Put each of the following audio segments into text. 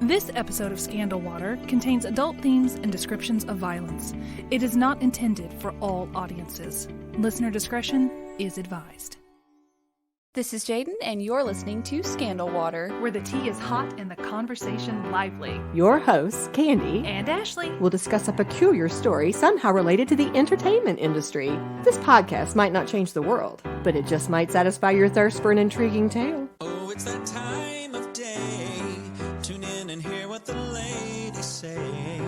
This episode of Scandal Water contains adult themes and descriptions of violence. It is not intended for all audiences. Listener discretion is advised. This is Jaden, and you're listening to Scandal Water, Where the tea is hot and the conversation lively. Your hosts, Candy And Ashley. will discuss a peculiar story somehow related to the entertainment industry. This podcast might not change the world, but it just might satisfy your thirst for an intriguing tale. Oh, it's that time of day. Tune in and hear what the ladies say.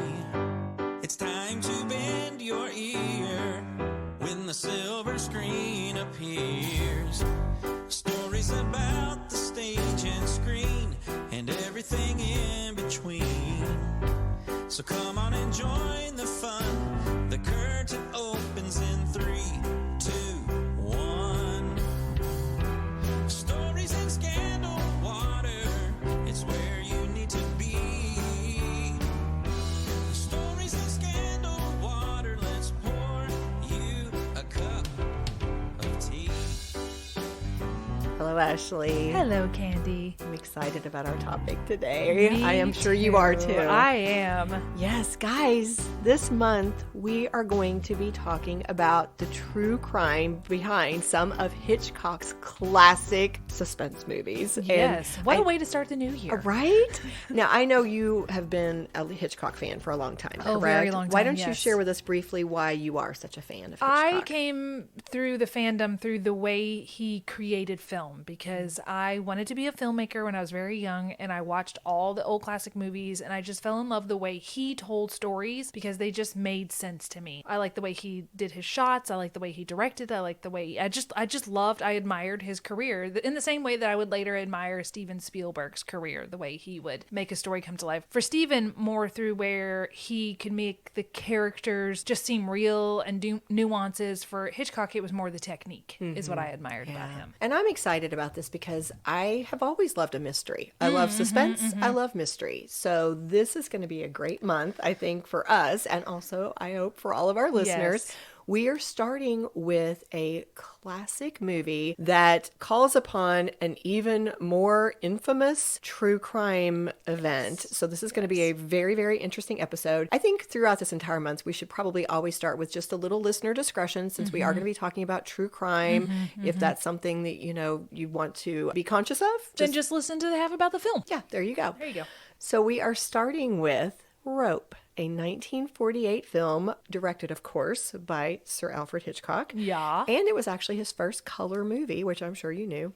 It's time to bend your ear when the silver screen appears. Stories about the stage and screen and everything in between. So come on and join the fun. The curtain opens in 3, 2, 1. Stories in Scandal Water, it's where you need to be. Stories in Scandal Water, let's pour you a cup of tea. Hello, Ashley. Hello, Candy. I'm excited about our topic today. Me I am sure you are too. I am. Yes, guys, this month we are going to be talking about the true crime behind some of Hitchcock's classic suspense movies. Yes. And What a way to start the new year. Right? Now, I know you have been a Hitchcock fan for a long time, Oh, correct? very long Why time, don't you yes. share with us briefly why you are such a fan of Hitchcock? I came through the fandom through the way he created film because I wanted to be a filmmaker when I was very young, and I watched all the old classic movies, and I just fell in love the way he told stories because they just made sense to me. I like the way he did his shots. I like the way he directed. I like the way I admired his career in the same way that I would later admire Steven Spielberg's career, the way he would make a story come to life. For Steven, more through where he could make the characters just seem real and do nuances. For Hitchcock, it was more the technique is what I admired about him. And I'm excited about this because I have always loved a mystery. I love suspense. I love mystery. So this is going to be a great month, I think, for us. And also, I hope, for all of our listeners. Yes. We are starting with a classic movie that calls upon an even more infamous true crime event. So this is going to be a very, very interesting episode. I think throughout this entire month, we should probably always start with just a little listener discretion since we are going to be talking about true crime. If that's something that, you want to be conscious of. Then just listen to the half about the film. Yeah, there you go. There you go. So we are starting with Rope, a 1948 film directed, of course, by Sir Alfred Hitchcock. Yeah. And it was actually his first color movie, which I'm sure you knew.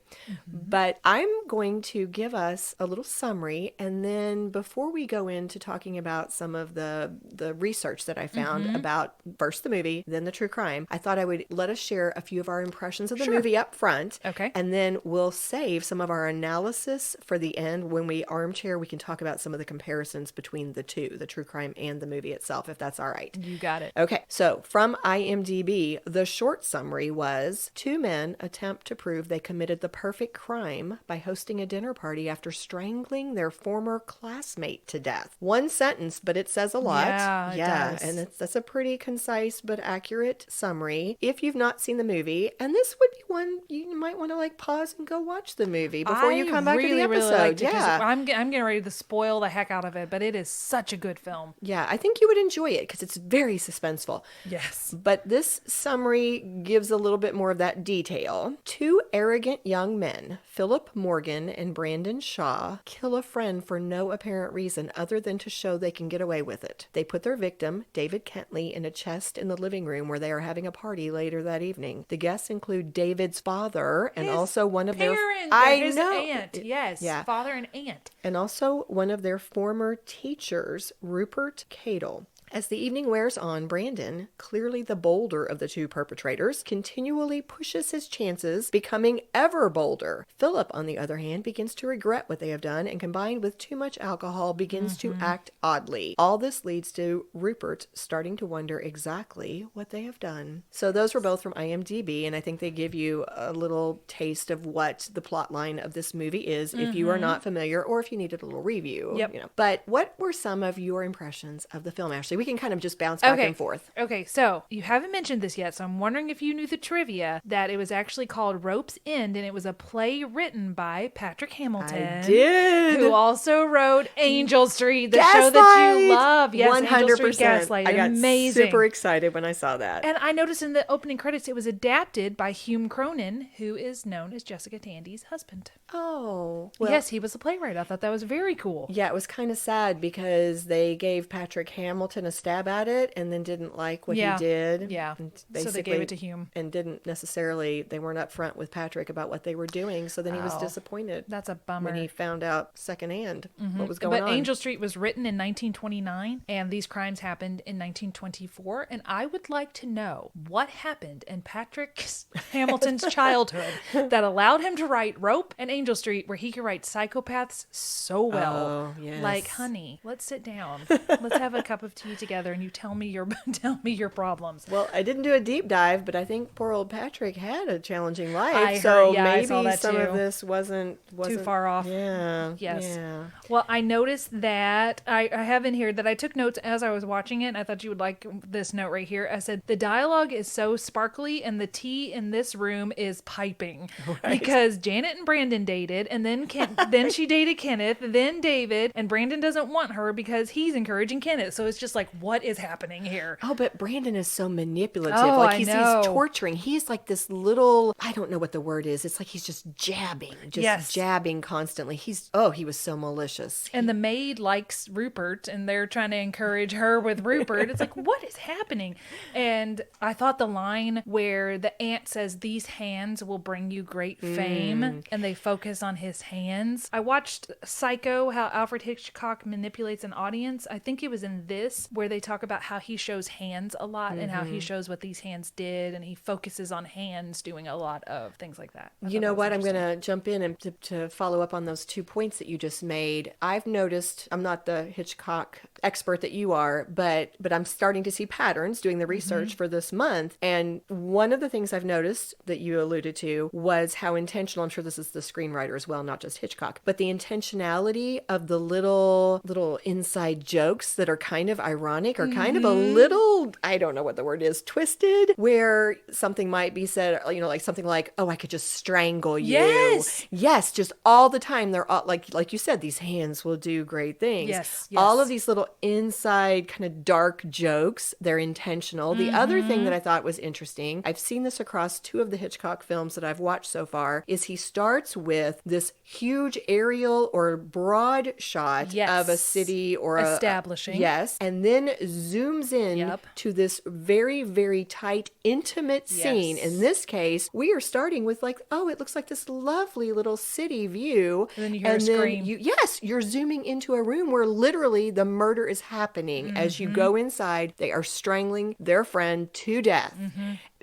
But I'm going to give us a little summary. And then before we go into talking about some of the research that I found about first the movie, then the true crime, I thought I would let us share a few of our impressions of the movie up front. Okay. And then we'll save some of our analysis for the end. When we armchair, we can talk about some of the comparisons between the two, the true crime and the movie itself, if that's all right. You got it. Okay, so from IMDb, the short summary was, 2 men attempt to prove they committed the perfect crime by hosting a dinner party after strangling their former classmate to death. One sentence, but it says a lot. Yeah, it does. And that's a pretty concise but accurate summary. If you've not seen the movie, and this would be one you might want to pause and go watch the movie before you come back to the episode. Really liked it 'cause I'm getting ready to spoil the heck out of it, but it is such a good film. Yeah, I think you would enjoy it because it's very suspenseful. Yes. But this summary gives a little bit more of that detail. 2 arrogant young men, Philip Morgan and Brandon Shaw, kill a friend for no apparent reason other than to show they can get away with it. They put their victim, David Kentley, in a chest in the living room where they are having a party later that evening. The guests include David's father and also one of their his aunt. Yes. Yeah. Father and aunt. And also one of their former teachers, Rupert Cadle. As the evening wears on, Brandon, clearly the bolder of the 2 perpetrators, continually pushes his chances, becoming ever bolder. Philip, on the other hand, begins to regret what they have done and, combined with too much alcohol, begins to act oddly. All this leads to Rupert starting to wonder exactly what they have done. So those were both from IMDb, and I think they give you a little taste of what the plot line of this movie is if you are not familiar or if you needed a little review. Yep. But what were some of your impressions of the film, Ashley? we can kind of just bounce back and forth. Okay, so you haven't mentioned this yet, so I'm wondering if you knew the trivia that it was actually called Rope's End, and it was a play written by Patrick Hamilton. I did. Who also wrote Angel Street, the show that you love. Yes, 100%. Angel Street Gaslight. I got amazing. super excited when I saw that. And I noticed in the opening credits it was adapted by Hume Cronin, who is known as Jessica Tandy's husband. Oh. Well, yes, he was a playwright. I thought that was very cool. Yeah, it was kind of sad because they gave Patrick Hamilton a stab at it and then didn't like what he did. Yeah, so they gave it to Hume. And didn't necessarily, they weren't upfront with Patrick about what they were doing, so then he was disappointed. That's a bummer. When he found out secondhand what was going on. But Angel Street was written in 1929, and these crimes happened in 1924, and I would like to know what happened in Patrick Hamilton's childhood that allowed him to write Rope and Angel Street, where he could write psychopaths so well. Oh, yes. Like, honey, let's sit down. Let's have a cup of tea together, and you tell me your problems. Well, I didn't do a deep dive, but I think poor old Patrick had a challenging life. I heard, maybe I saw that some too. of this wasn't too far off. Yeah. Yes. Yeah. Well, I noticed that I have in here that I took notes as I was watching it. And I thought you would like this note right here. I said, the dialogue is so sparkly and the tea in this room is piping. Right. Because Janet and Brandon dated, and then then she dated Kenneth, then David, and Brandon doesn't want her because he's encouraging Kenneth. So it's just like, what is happening here? Oh, but Brandon is so manipulative. Oh, like he's torturing. He's like this little, I don't know what the word is. It's like he's just jabbing, jabbing constantly. He was so malicious. And the maid likes Rupert, and they're trying to encourage her with Rupert. It's like, what is happening? And I thought the line where the aunt says, these hands will bring you great fame, and they focus on his hands. I watched Psycho, how Alfred Hitchcock manipulates an audience. I think it was in this where they talk about how he shows hands a lot and how he shows what these hands did, and he focuses on hands doing a lot of things like that. You know what? I'm going to jump in and to follow up on those 2 points that you just made. I've noticed, I'm not the Hitchcock expert that you are, but I'm starting to see patterns doing the research for this month. And one of the things I've noticed that you alluded to was how intentional, I'm sure this is the screenwriter as well, not just Hitchcock, but the intentionality of the little inside jokes that are kind of ironic or kind of a little, I don't know what the word is, twisted, where something might be said, like something like, oh, I could just strangle you. Yes, just all the time. They're all, like you said, these hands will do great things. Yes. All of these little inside kind of dark jokes, they're intentional. The other thing that I thought was interesting, I've seen this across 2 of the Hitchcock films that I've watched so far, is he starts with this huge aerial or broad shot of a city or establishing. And then zooms in to this very, very tight, intimate scene. In this case, we are starting with like, oh, it looks like this lovely little city view. And then you hear a scream. You're zooming into a room where literally the murder is happening. As you go inside, they are strangling their friend to death.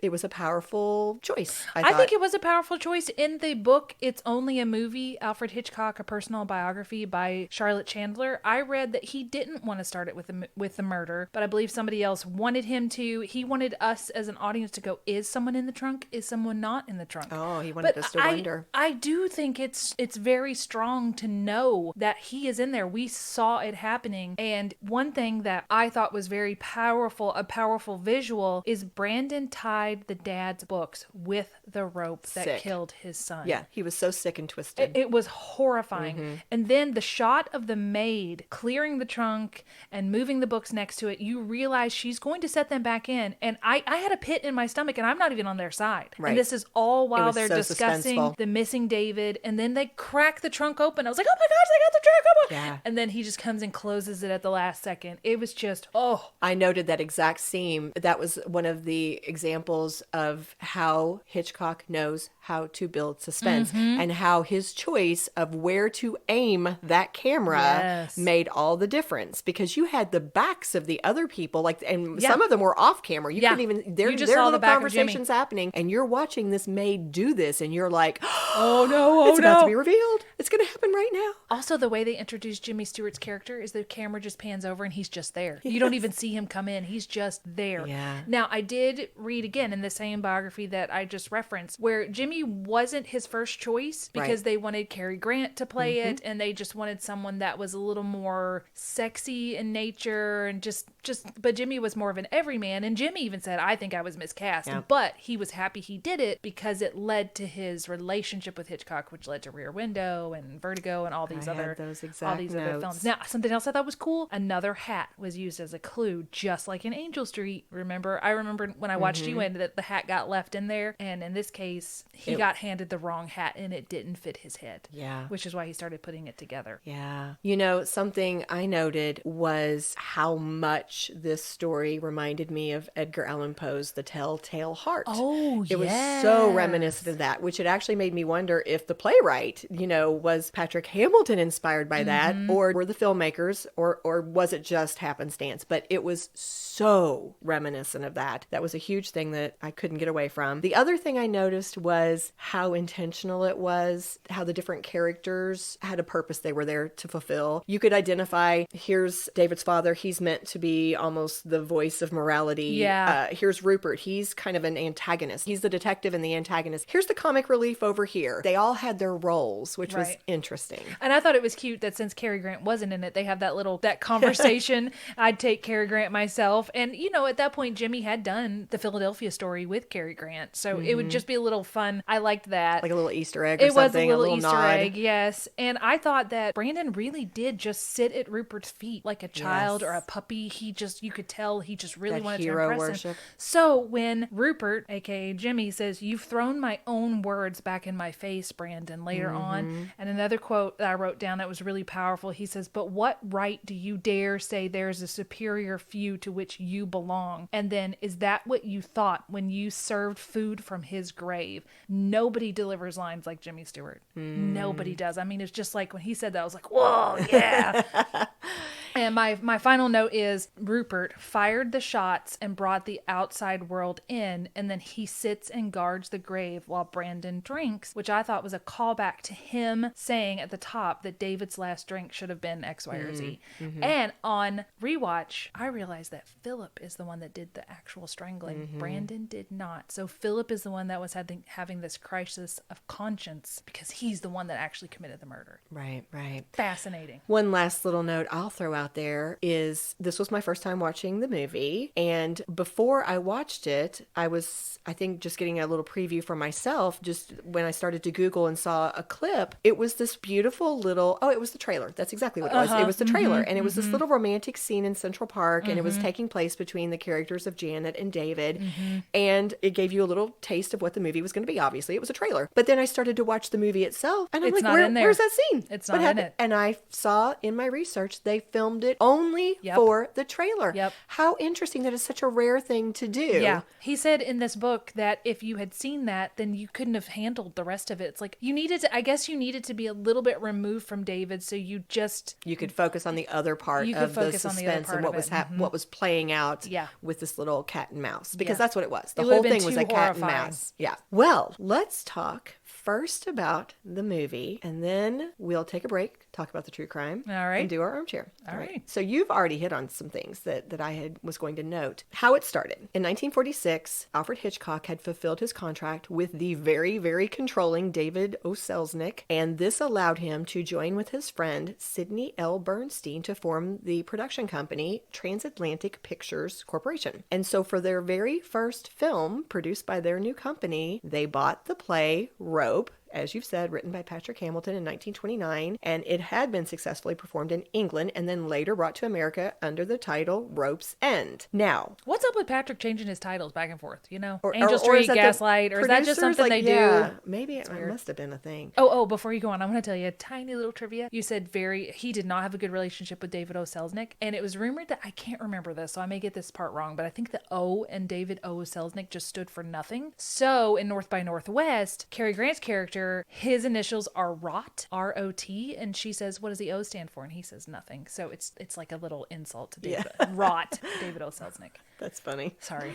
It was a powerful choice, I think it was a powerful choice. In the book, It's Only a Movie, Alfred Hitchcock, a personal biography by Charlotte Chandler, I read that he didn't want to start it with the murder, but I believe somebody else wanted him to. He wanted us as an audience to go, is someone in the trunk? Is someone not in the trunk? Oh, he wanted us to wonder. I do think it's very strong to know that he is in there. We saw it happening. And one thing that I thought was very powerful, a powerful visual, is Brandon tied the dad's books with the rope that killed his son. Yeah, he was so sick and twisted. It was horrifying. And then the shot of the maid clearing the trunk and moving the books next to it, you realize she's going to set them back in. And I had a pit in my stomach, and I'm not even on their side. Right. And this is all while they're discussing the missing David. And then they crack the trunk open. I was like, oh my gosh, they got the trunk open. Yeah. And then he just comes and closes it at the last second. It was just, I noted that exact scene. That was one of the examples of how Hitchcock knows how to build suspense and how his choice of where to aim that camera made all the difference, because you had the backs of the other people, and some of them were off camera. You couldn't even, their little conversations happening, and you're watching this maid do this, and you're like, oh no, it's about to be revealed. It's going to happen right now. Also, the way they introduced Jimmy Stewart's character is the camera just pans over and he's just there. You don't even see him come in. He's just there. Yeah. Now, I did read again, again, in the same biography that I just referenced, where Jimmy wasn't his first choice because they wanted Cary Grant to play it, and they just wanted someone that was a little more sexy in nature, and but Jimmy was more of an everyman. And Jimmy even said, I think I was miscast, but he was happy he did it because it led to his relationship with Hitchcock, which led to Rear Window and Vertigo and all these other films. Now, something else I thought was cool, another hat was used as a clue, just like in Angel Street. I remember when I watched you in that the hat got left in there, and in this case he got handed the wrong hat and it didn't fit his head, which is why he started putting it together. Something I noted was how much this story reminded me of Edgar Allan Poe's The Telltale Heart. It was so reminiscent of that, which it actually made me wonder if the playwright, was Patrick Hamilton inspired by that, or were the filmmakers, or was it just happenstance? But it was so reminiscent of that. That was a huge thing that I couldn't get away from. The other thing I noticed was how intentional it was, how the different characters had a purpose they were there to fulfill. You could identify, here's David's father, he's meant to be almost the voice of morality. Here's Rupert, he's kind of an antagonist. He's the detective and the antagonist. Here's the comic relief over here. They all had their roles, which was interesting. And I thought it was cute that since Cary Grant wasn't in it, they have that conversation. I'd take Cary Grant myself. And, at that point, Jimmy had done the Philadelphia story with Cary Grant. So it would just be a little fun. I liked that. Like a little Easter egg or something. It was a little Easter nod. egg, yes. And I thought that Brandon really did just sit at Rupert's feet like a child or a puppy. You could tell he just really wanted to impress him. So when Rupert, aka Jimmy, says, "You've thrown my own words back in my face, Brandon," later on. And another quote that I wrote down that was really powerful. He says, "But what right do you dare say there's a superior few to which you belong? And then, is that what you thought when you served food from his grave?" Nobody delivers lines like Jimmy Stewart. Nobody does. I mean, it's just like when he said that, I was like, whoa, yeah. And my final note is Rupert fired the shots and brought the outside world in, and then he sits and guards the grave while Brandon drinks, which I thought was a callback to him saying at the top that David's last drink should have been X, Y, or Z. And on rewatch, I realized that Philip is the one that did the actual strangling. Brandon did not. So Philip is the one that was having this crisis of conscience because he's the one that actually committed the murder. Right. Fascinating. One last little note I'll throw out there is this was my first time watching the movie, and before I watched it, I think just getting a little preview for myself. Just when I started to Google and saw a clip, it was this beautiful little, it was the trailer. That's exactly what it was. It was the trailer, and it was this little romantic scene in Central Park, and it was taking place between the characters of Janet and David, and it gave you a little taste of what the movie was going to be. Obviously, it was a trailer. But then I started to watch the movie itself, and I'm like, where's that scene? It's not in it. And I saw in my research they filmed it only for the trailer. How interesting that is such a rare thing to do. Yeah. He said in this book that if you had seen that, then you couldn't have handled the rest of it. It's like you needed to be a little bit removed from David so you could focus on the other part of the suspense and what was playing out with this little cat and mouse, because that's what it was. The whole thing was a cat and mouse. Yeah. Well, let's talk first about the movie, and then we'll take a break, talk about the true crime, and do our armchair. All right. So you've already hit on some things that I was going to note. How it started. In 1946, Alfred Hitchcock had fulfilled his contract with the very, very controlling David O. Selznick, and this allowed him to join with his friend Sidney L. Bernstein to form the production company Transatlantic Pictures Corporation. And so for their very first film produced by their new company, they bought the play Rope, as you've said, written by Patrick Hamilton in 1929, and it had been successfully performed in England and then later brought to America under the title Rope's End. Now, what's up with Patrick changing his titles back and forth? Angel Street, Gaslight, or is that just something they do? Maybe it must have been a thing. Oh, before you go on, I'm going to tell you a tiny little trivia. You said he did not have a good relationship with David O. Selznick, and it was rumored that, I can't remember this, so I may get this part wrong, but I think the O and David O. Selznick just stood for nothing. So in North by Northwest, Cary Grant's character, his initials are ROT, R-O-T, and she says, "What does the O stand for?" And he says nothing. So it's like a little insult to David. ROT, David O. Selznick. That's funny. Sorry.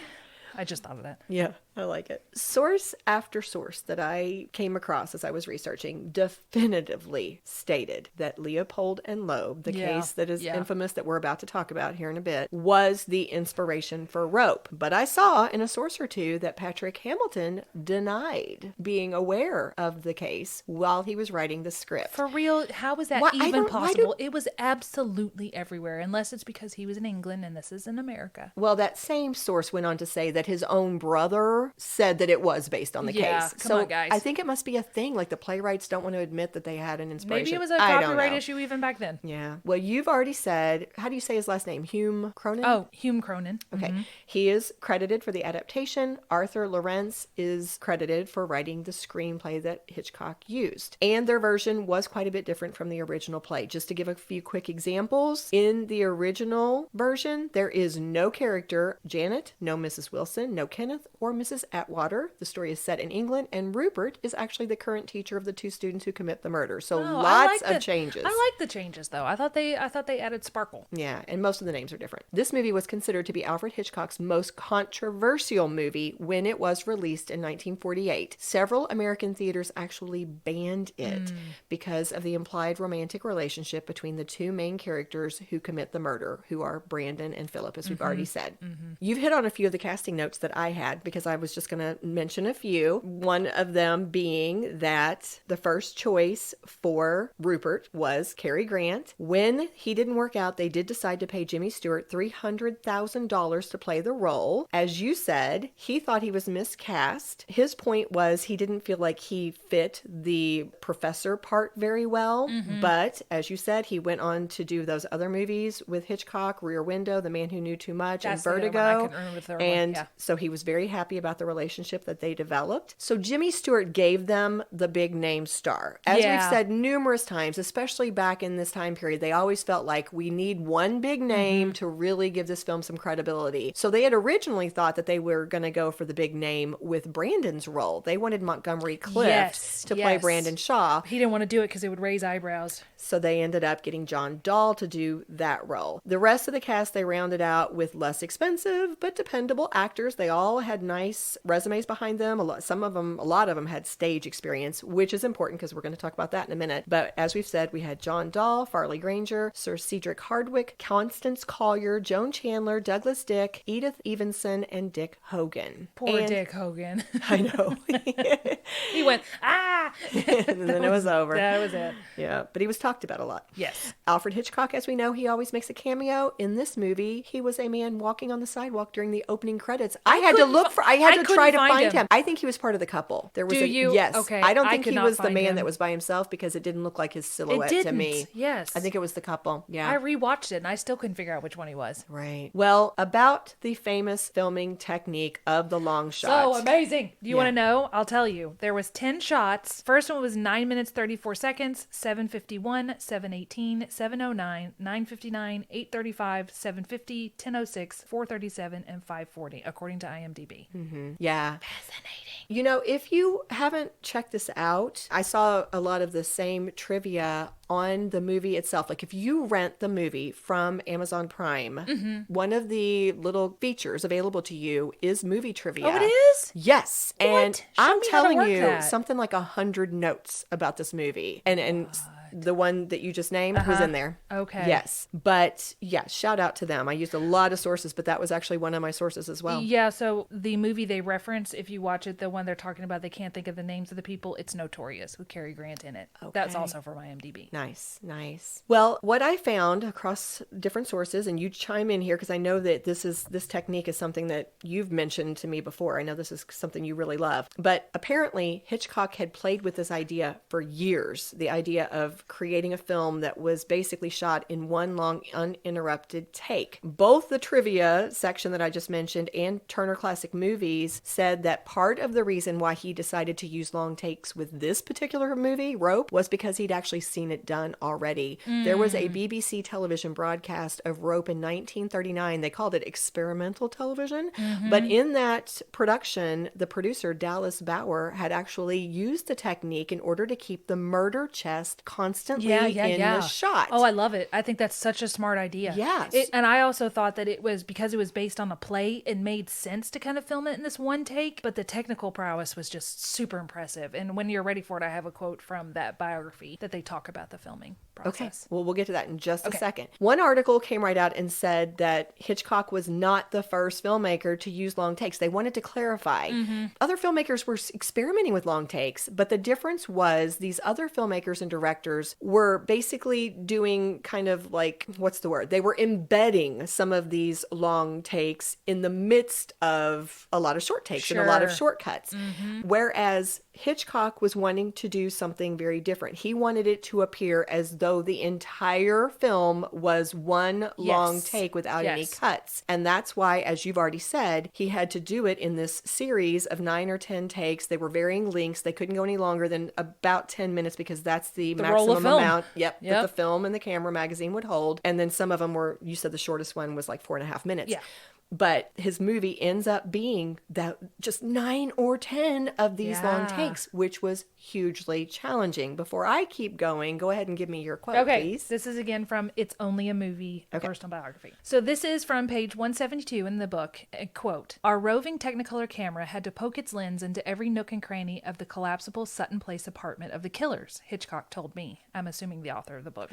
I just thought of that. Yeah. I like it. Source after source that I came across as I was researching definitively stated that Leopold and Loeb, the case that is infamous that we're about to talk about here in a bit, was the inspiration for Rope. But I saw in a source or two that Patrick Hamilton denied being aware of the case while he was writing the script. For real, how is that even possible? It was absolutely everywhere, unless it's because he was in England and this is in America. Well, that same source went on to say that his own brother said that it was based on the case. Come on, guys. I think it must be a thing. Like the playwrights don't want to admit that they had an inspiration. Maybe it was a copyright issue even back then. Yeah. Well, you've already said, how do you say his last name? Hume Cronin? Oh, Hume Cronin. Okay. He is credited for the adaptation. Arthur Lawrence is credited for writing the screenplay that Hitchcock used. And their version was quite a bit different from the original play. Just to give a few quick examples, in the original version, there is no character Janet, no Mrs. Wilson, no Kenneth, or Mrs. Atwater. The story is set in England, and Rupert is actually the current teacher of the two students who commit the murder. So lots of changes. I like the changes, though. I thought they added sparkle. Yeah, and most of the names are different. This movie was considered to be Alfred Hitchcock's most controversial movie when it was released in 1948. Several American theaters actually banned it because of the implied romantic relationship between the two main characters who commit the murder, who are Brandon and Philip, as we've already said. You've hit on a few of the casting notes that I had because I was just going to mention a few. One of them being that the first choice for Rupert was Cary Grant. When he didn't work out, they did decide to pay Jimmy Stewart $300,000 to play the role. As you said, he thought he was miscast. His point was he didn't feel like he fit the professor part very well. But as you said, he went on to do those other movies with Hitchcock, Rear Window, The Man Who Knew Too Much, and Vertigo. So he was very happy about the relationship that they developed. So Jimmy Stewart gave them the big name star. As we've said numerous times, especially back in this time period, they always felt like we need one big name to really give this film some credibility. So they had originally thought that they were going to go for the big name with Brandon's role. They wanted Montgomery Clift to play Brandon Shaw. He didn't want to do it because it would raise eyebrows. So they ended up getting John Dahl to do that role. The rest of the cast they rounded out with less expensive but dependable actors. They all had nice resumes behind them. A lot of them had stage experience, which is important because we're going to talk about that in a minute. But as we've said, we had John Dahl, Farley Granger, Sir Cedric Hardwicke, Constance Collier, Joan Chandler, Douglas Dick, Edith Evenson, and Dick Hogan. Poor Dick Hogan. I know. He went, ah! And then it was over. That was it. Yeah, but he was talked about a lot. Yes. Alfred Hitchcock, as we know, he always makes a cameo. In this movie, he was a man walking on the sidewalk during the opening credits. I had to try to find him. I think he was part of the couple. There was yes. Okay. I don't think he was the man that was by himself because it didn't look like his silhouette to me. Yes. I think it was the couple. Yeah. I rewatched it and I still couldn't figure out which one he was. Right. Well, about the famous filming technique of the long shot. So amazing. Do you want to know? I'll tell you. There was 10 shots. First one was 9 minutes 34 seconds, 7:51, 7:18, 7:09, 9:59, 8:35, 7:50, 10:06, 4:37, and 5:40, according to IMDb. Yeah. Fascinating. You know, if you haven't checked this out, I saw a lot of the same trivia on the movie itself. Like if you rent the movie from Amazon Prime, one of the little features available to you is movie trivia. Oh, it is? Yes. What? And I'm telling you that. something like 100 notes about this movie. And the one that you just named was in there. Okay. Yes. But yeah, shout out to them. I used a lot of sources, but that was actually one of my sources as well. Yeah, so the movie they reference, if you watch it, the one they're talking about, they can't think of the names of the people, it's Notorious with Cary Grant in it. Okay. That's also from IMDb. Nice, nice. Well, what I found across different sources, and you chime in here because I know that this technique is something that you've mentioned to me before. I know this is something you really love. But apparently Hitchcock had played with this idea for years, the idea of creating a film that was basically shot in one long uninterrupted take. Both the trivia section that I just mentioned and Turner Classic Movies said that part of the reason why he decided to use long takes with this particular movie, Rope, was because he'd actually seen it done already. There was a BBC television broadcast of Rope in 1939. They called it experimental television. But in that production, the producer, Dallas Bauer, had actually used the technique in order to keep the murder chest constantly in the shot. Oh, I love it. I think that's such a smart idea. Yes. And I also thought that it was, because it was based on a play, it made sense to kind of film it in this one take, but the technical prowess was just super impressive. And when you're ready for it, I have a quote from that biography that they talk about the filming process. Okay. Well, we'll get to that in just a second. One article came right out and said that Hitchcock was not the first filmmaker to use long takes. They wanted to clarify. Other filmmakers were experimenting with long takes, but the difference was these other filmmakers and directors were basically doing kind of like, what's the word? They were embedding some of these long takes in the midst of a lot of short takes and a lot of shortcuts. Whereas Hitchcock was wanting to do something very different. He wanted it to appear as though the entire film was one long take without any cuts. And that's why, as you've already said, he had to do it in this series of 9 or 10 takes. They were varying lengths. They couldn't go any longer than about 10 minutes because that's the maximum amount that the film and the camera magazine would hold. And then some of them were, you said the shortest one was like 4.5 minutes. Yeah. But his movie ends up being that just 9 or 10 of these long takes, which was hugely challenging. Before I keep going, go ahead and give me your quote, please. This is again from It's Only a Movie, personal biography. So this is from page 172 in the book. A quote, "Our roving Technicolor camera had to poke its lens into every nook and cranny of the collapsible Sutton Place apartment of the killers," Hitchcock told me. I'm assuming the author of the book.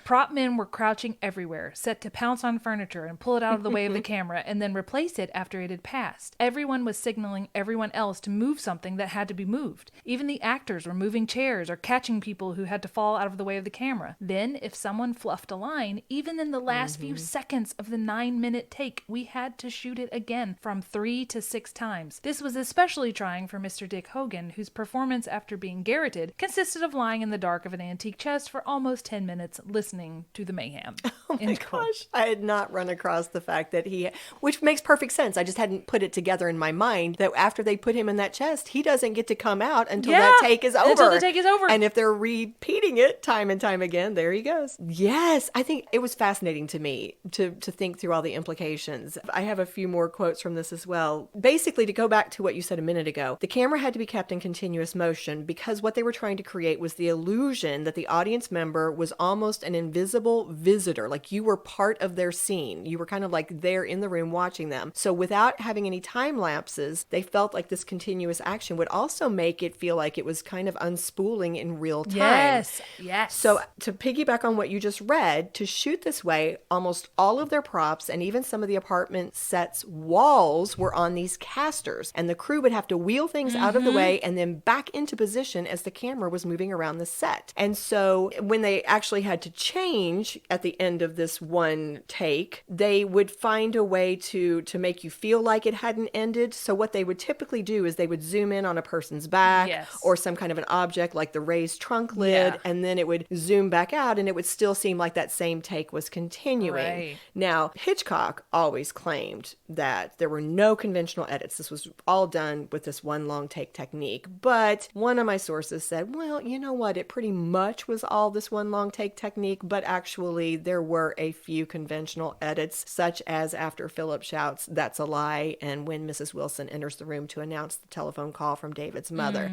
"Prop men were crouching everywhere, set to pounce on furniture and pull it out of the way of the camera and then replace it after it had passed. Everyone was signaling everyone else to move something that had to be moved. Even the actors were moving chairs or catching people who had to fall out of the way of the camera. Then, if someone fluffed a line, even in the last few seconds of the 9-minute take, we had to shoot it again from 3 to 6 times. This was especially trying for Mr. Dick Hogan, whose performance after being garroted consisted of lying in the dark of an antique chest for almost 10 minutes listening to the mayhem." Oh my gosh, I had not run across the fact that which makes perfect sense. I just hadn't put it together in my mind that after they put him in that chest, he doesn't get to come out until that take is over. Until the take is over. And if they're repeating it time and time again, there he goes. Yes, I think it was fascinating to me to think through all the implications. I have a few more quotes from this as well. Basically, to go back to what you said a minute ago, the camera had to be kept in continuous motion because what they were trying to create was the illusion that the audience member was almost an invisible visitor, like you were part of their scene. You were kind of like there in the room watching them. So without having any time lapses, they felt like this continuous action would also make it feel like it was kind of unspooling in real time. Yes. So to piggyback on what you just read, to shoot this way, almost all of their props and even some of the apartment sets walls were on these casters, and the crew would have to wheel things out of the way and then back into position as the camera was moving around the set. And so when they actually had to change at the end of this one take, they would find a way to make you feel like it hadn't ended. So what they would typically do is they would zoom in on a person's back or some kind of an object like the raised trunk lid, and then it would zoom back out and it would still seem like that same take was continuing. Now, Hitchcock always claimed that there were no conventional edits. This was all done with this one long take technique. But one of my sources said, well, you know what? It pretty much was all this one long take technique, but actually there were a few conventional edits, such as after Philip shouts, "That's a lie," and when Mrs. Wilson enters the room to announce the telephone call from David's mother.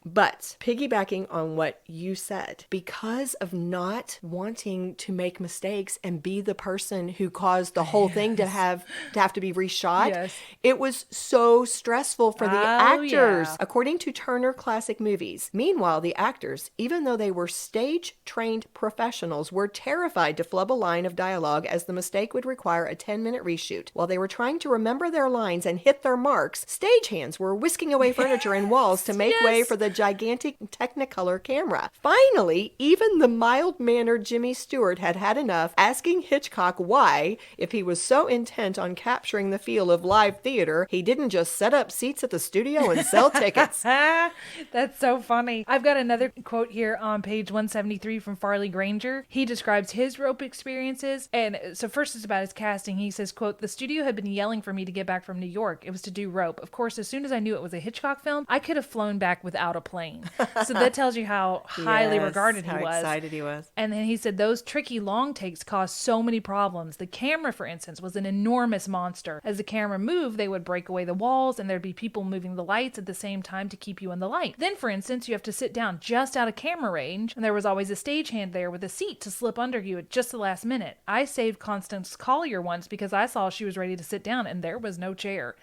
But piggybacking on what you said, because of not wanting to make mistakes and be the person who caused the whole thing to have to be reshot, it was so stressful for the actors, according to Turner Classic Movies. Meanwhile, the actors, even though they were stage-trained professionals, were terrified to flub a line of dialogue as the mistake would require a 10-minute reshoot. While they were trying to remember their lines and hit their marks, stagehands were whisking away furniture and walls to make way for the gigantic Technicolor camera. Finally, even the mild-mannered Jimmy Stewart had had enough, asking Hitchcock why, if he was so intent on capturing the feel of live theater, he didn't just set up seats at the studio and sell tickets. That's so funny. I've got another quote here on page 173 from Farley Granger. He describes his rope experiences. And so first it's about his casting. He says, quote, "The studio had been yelling for me to get back from New York. It was to do rope. Of course, as soon as I knew it was a Hitchcock film, I could have flown back without a plane. So that tells you how highly regarded he how was. excited he was. And then he said those tricky long takes caused so many problems. The camera, for instance, was an enormous monster. As the camera moved, they would break away the walls, and there'd be people moving the lights at the same time to keep you in the light. Then, for instance, you have to sit down just out of camera range, and there was always a stagehand there with a seat to slip under you at just the last minute. I saved Constance Collier once because I saw she was ready to sit down, and there was no chair.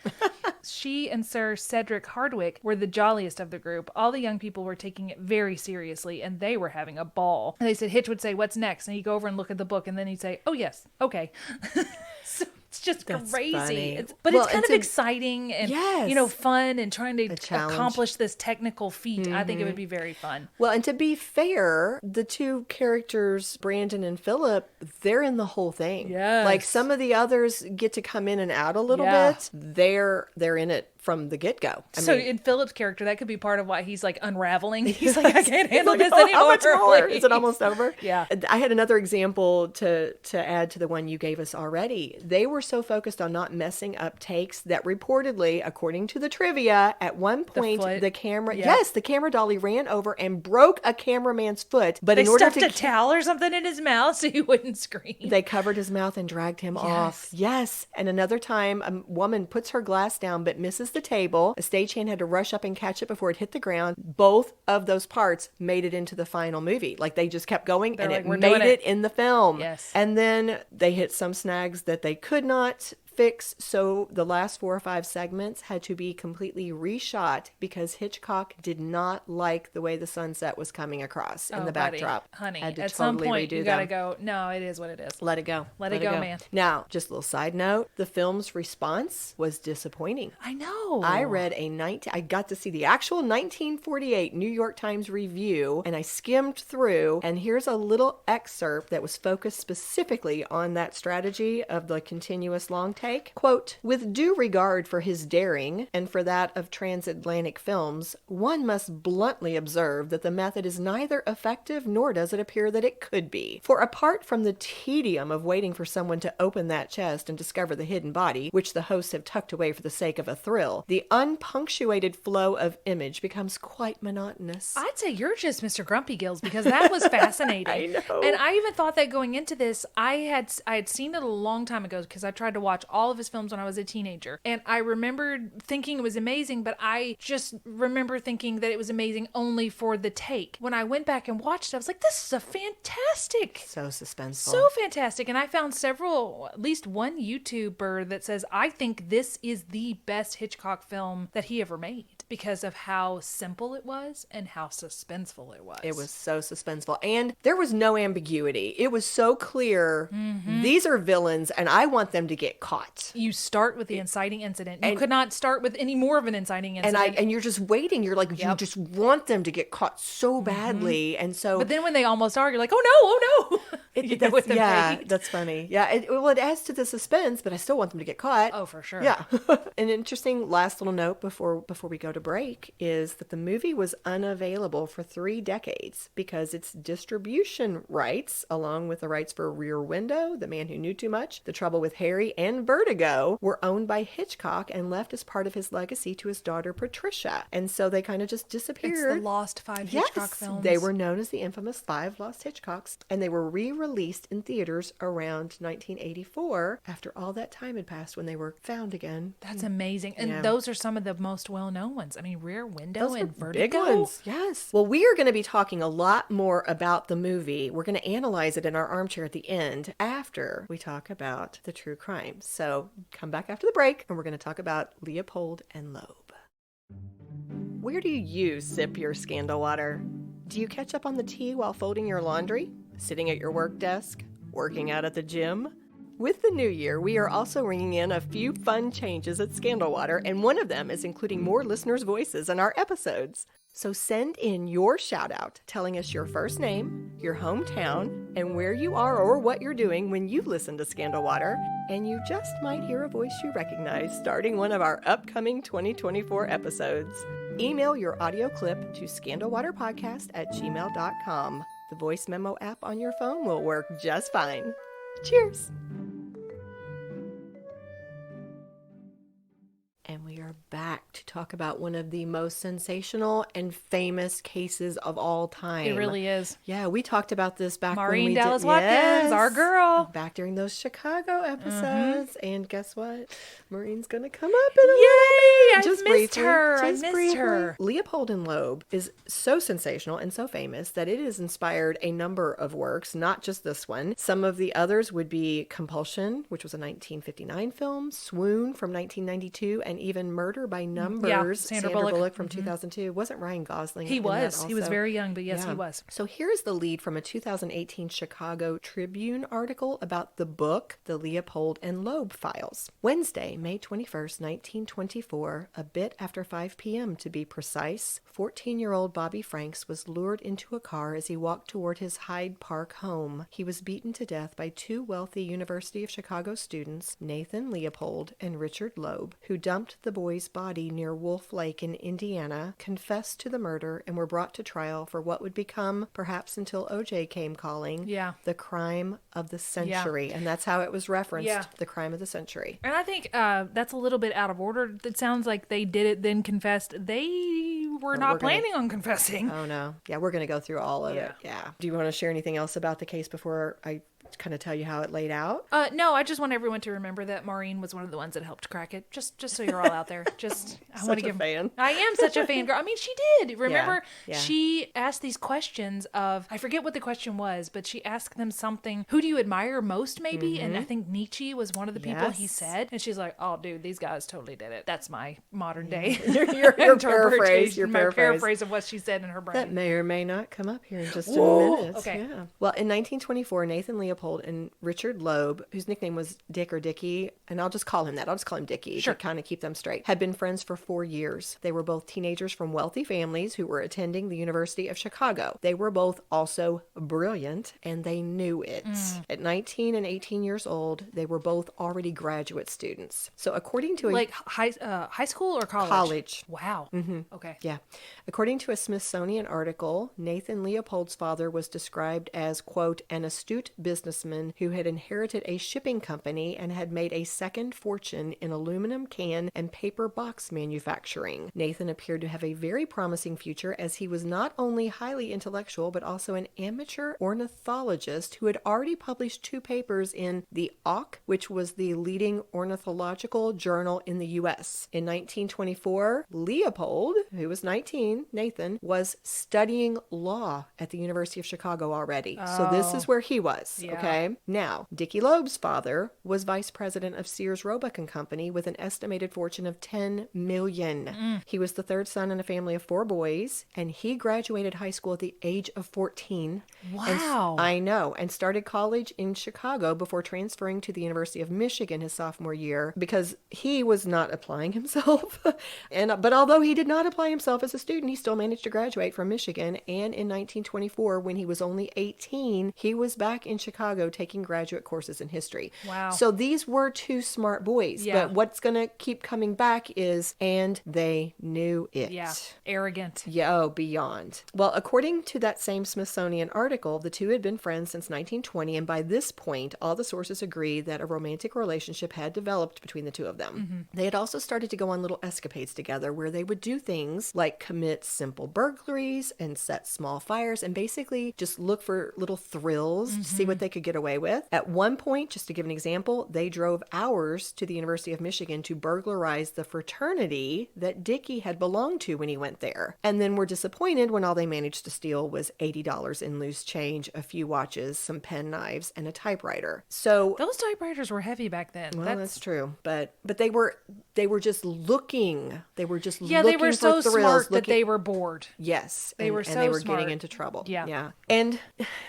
She and Sir Cedric Hardwicke were the jolliest of the group. All the young people were taking it very seriously, and they were having a ball. And they said Hitch would say, "What's next?" And he'd go over and look at the book, and then he'd say, "Oh, yes, okay." So it's just That's crazy. funny. It's Well, kind of it's exciting and, Yes. fun and trying to challenge. accomplish this technical feat. I think it would be very fun. Well, and to be fair, the two characters, Brandon and Philip, they're in the whole thing. Yes. Like some of the others get to come in and out a little Yeah. bit. They're in it from the get-go. So in Philip's character, that could be part of why he's like unraveling. He's like, I can't handle this "Oh, anymore. how much more? please." Is it almost over? Yeah. I had another example to add to the one you gave us already. They were so focused on not messing up takes that reportedly, according to the trivia, at one point foot? the camera, Yeah. yes, the camera dolly ran over and broke a cameraman's foot. But They in order stuffed to a towel or something in his mouth so he wouldn't scream. they covered his mouth and dragged him off. Yes. And another time, a woman puts her glass down but misses the table. A stagehand had to rush up and catch it before it hit the ground. Both of those parts made it into the final movie. Like they just kept going They're and like, it "We're made doing it it." in the film. Yes. And then they hit some snags that they could not fix, so the last 4 or 5 segments had to be completely reshot because Hitchcock did not like the way the sunset was coming across in the buddy, backdrop. honey, Had to at some totally point redo you gotta them. go, no, it is what it is. Let it go. Let it go, man. Now, just a little side note, the film's response was disappointing. I know. I read I got to see the actual 1948 New York Times review, and I skimmed through, and here's a little excerpt that was focused specifically on that strategy of the continuous long take. Quote, "With due regard for his daring and for that of transatlantic films, one must bluntly observe that the method is neither effective nor does it appear that it could be. For apart from the tedium of waiting for someone to open that chest and discover the hidden body, which the hosts have tucked away for the sake of a thrill, the unpunctuated flow of image becomes quite monotonous." I'd say you're just Mr. Grumpy Gills because that was fascinating. I know. And I even thought that going into this, I had seen it a long time ago because I tried to watch all of his films when I was a teenager. And I remembered thinking it was amazing, but I just remember thinking that it was amazing only for the take. When I went back and watched it, I was like, this is a fantastic. So suspenseful. So fantastic. And I found at least one YouTuber that says, I think this is the best Hitchcock film that he ever made because of how simple it was and how suspenseful it was. It was so suspenseful. And there was no ambiguity. It was so clear. These are villains and I want them to get caught. You start with the inciting incident. You could not start with any more of an inciting incident. And you're just waiting. You're like, you just want them to get caught so badly. And so But then when they almost are, you're like, oh no. That's funny. Yeah, it adds to the suspense, but I still want them to get caught. Oh, for sure. Yeah. An interesting last little note before we go to break is that the movie was unavailable for 3 decades because its distribution rights, along with the rights for Rear Window, The Man Who Knew Too Much, The Trouble with Harry, and Vertigo, were owned by Hitchcock and left as part of his legacy to his daughter Patricia. And so they kind of just disappeared. It's the lost 5 Hitchcock films. They were known as the infamous 5 Lost Hitchcocks, and they were re-released in theaters around 1984 after all that time had passed when they were found again. That's amazing. And Yeah. those are some of the most well-known ones. I mean, Rear Window Those and are Vertigo. big ones. Yes. Well, we are going to be talking a lot more about the movie. We're going to analyze it in our armchair at the end after we talk about the true crime. So come back after the break and we're going to talk about Leopold and Loeb. Where do you sip your scandal water? Do you catch up on the tea while folding your laundry? Sitting at your work desk? Working out at the gym? With the new year, we are also ringing in a few fun changes at Scandal Water, and one of them is including more listeners' voices in our episodes. So send in your shout out telling us your first name, your hometown, and where you are or what you're doing when you listen to Scandal Water, and you just might hear a voice you recognize starting one of our upcoming 2024 episodes. Email your audio clip to scandalwaterpodcast@gmail.com. The voice memo app on your phone will work just fine. Cheers! And we are back to talk about one of the most sensational and famous cases of all time. It really is. Yeah, we talked about this back when Maureen we Dallas did, Watkins, our girl. back during those Chicago episodes. And guess what? Maureen's going to come up in a little Yay! bit. I missed her. I missed her. Leopold and Loeb is so sensational and so famous that it has inspired a number of works, not just this one. Some of the others would be Compulsion, which was a 1959 film, Swoon from 1992, and even Murder by Numbers, Sandra Bullock from 2002. Wasn't Ryan Gosling He in that was. He was also? very young, but yes, he was. So here's the lead from a 2018 Chicago Tribune article about the book, The Leopold and Loeb Files. Wednesday, May 21st, 1924, a bit after 5 p.m. to be precise, 14-year-old Bobby Franks was lured into a car as he walked toward his Hyde Park home. He was beaten to death by two wealthy University of Chicago students, Nathan Leopold and Richard Loeb, who dumped the boy's body near Wolf Lake in Indiana, confessed to the murder, and were brought to trial for what would become, perhaps until O.J. came calling, the crime of the century. And that's how it was referenced, the crime of the century. And I think that's a little bit out of order. It sounds like they did it, then confessed. They were not planning on confessing. Oh, no. Yeah, we're going to go through all of it. Yeah. Do you want to share anything else about the case before I kind of tell you how it laid out? No, I just want everyone to remember that Maureen was one of the ones that helped crack it. Just so you're all out there. I want to give fan. I am such a fan girl. I mean, she did. Remember, she asked these questions of, I forget what the question was, but she asked them something. Who do you admire most, maybe? And I think Nietzsche was one of the people he said. And she's like, oh, dude, these guys totally did it. That's my modern day your paraphrase. My paraphrase of what she said in her brain. That may or may not come up here in just a minute. Okay. Yeah. Well, in 1924, Nathan Leopold and Richard Loeb, whose nickname was Dick or Dickie, and I'll just call him that. I'll just call him Dickie to kind of keep them straight, had been friends for 4 years. They were both teenagers from wealthy families who were attending the University of Chicago. They were both also brilliant, and they knew it. At 19 and 18 years old, they were both already graduate students. So according to high school or college? College. Wow. Okay. Yeah. According to a Smithsonian article, Nathan Leopold's father was described as, quote, an astute businessman who had inherited a shipping company and had made a second fortune in aluminum can and paper box manufacturing. Nathan appeared to have a very promising future as he was not only highly intellectual but also an amateur ornithologist who had already published 2 papers in the Auk, which was the leading ornithological journal in the U.S. In 1924, Leopold, who was 19, Nathan, was studying law at the University of Chicago already. So this is where he was. Okay. Now, Dickie Loeb's father was vice president of Sears Roebuck and Company with an estimated fortune of $10 million. He was the third son in a family of 4 boys, and he graduated high school at the age of 14. Wow. I know. And started college in Chicago before transferring to the University of Michigan his sophomore year because he was not applying himself. But although he did not apply himself as a student, he still managed to graduate from Michigan. And in 1924, when he was only 18, he was back in Chicago taking graduate courses in history. Wow. So these were 2 smart boys. Yeah. But what's going to keep coming back is, and they knew it. Yeah. Arrogant. Yeah, oh, beyond. Well, according to that same Smithsonian article, the two had been friends since 1920, and by this point, all the sources agree that a romantic relationship had developed between the two of them. They had also started to go on little escapades together where they would do things like commit simple burglaries and set small fires and basically just look for little thrills to see what they could get away with. At one point, just to give an example, they drove hours to the University of Michigan to burglarize the fraternity that Dickie had belonged to when he went there, and then were disappointed when all they managed to steal was $80 in loose change, a few watches, some pen knives, and a typewriter. So those typewriters were heavy back then. well, that's true, but they were just looking. They were just they looking were so for thrills, smart that they were bored. Yes, They were and so they were smart. getting into trouble. Yeah. And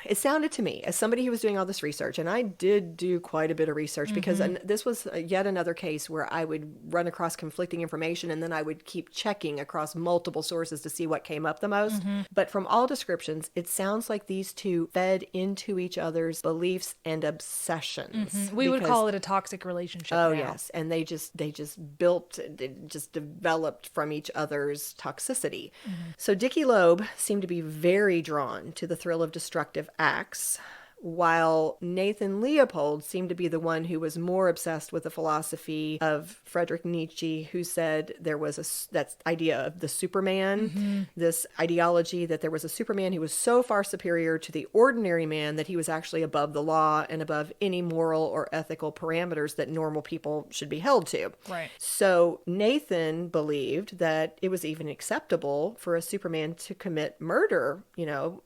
it sounded to me, as somebody who was doing all this research, and I did do quite a bit of research because this was yet another case where I would run across conflicting information and then I would keep checking across multiple sources to see what came up the most. But from all descriptions, it sounds like these two fed into each other's beliefs and obsessions. We would call it a toxic relationship. Oh, now. yes. And they just developed from each other's toxicity. So Dickie Loeb seemed to be very drawn to the thrill of destructive acts, while Nathan Leopold seemed to be the one who was more obsessed with the philosophy of Friedrich Nietzsche, who said there was that idea of the Superman, this ideology that there was a Superman who was so far superior to the ordinary man that he was actually above the law and above any moral or ethical parameters that normal people should be held to. Right. So Nathan believed that it was even acceptable for a Superman to commit murder,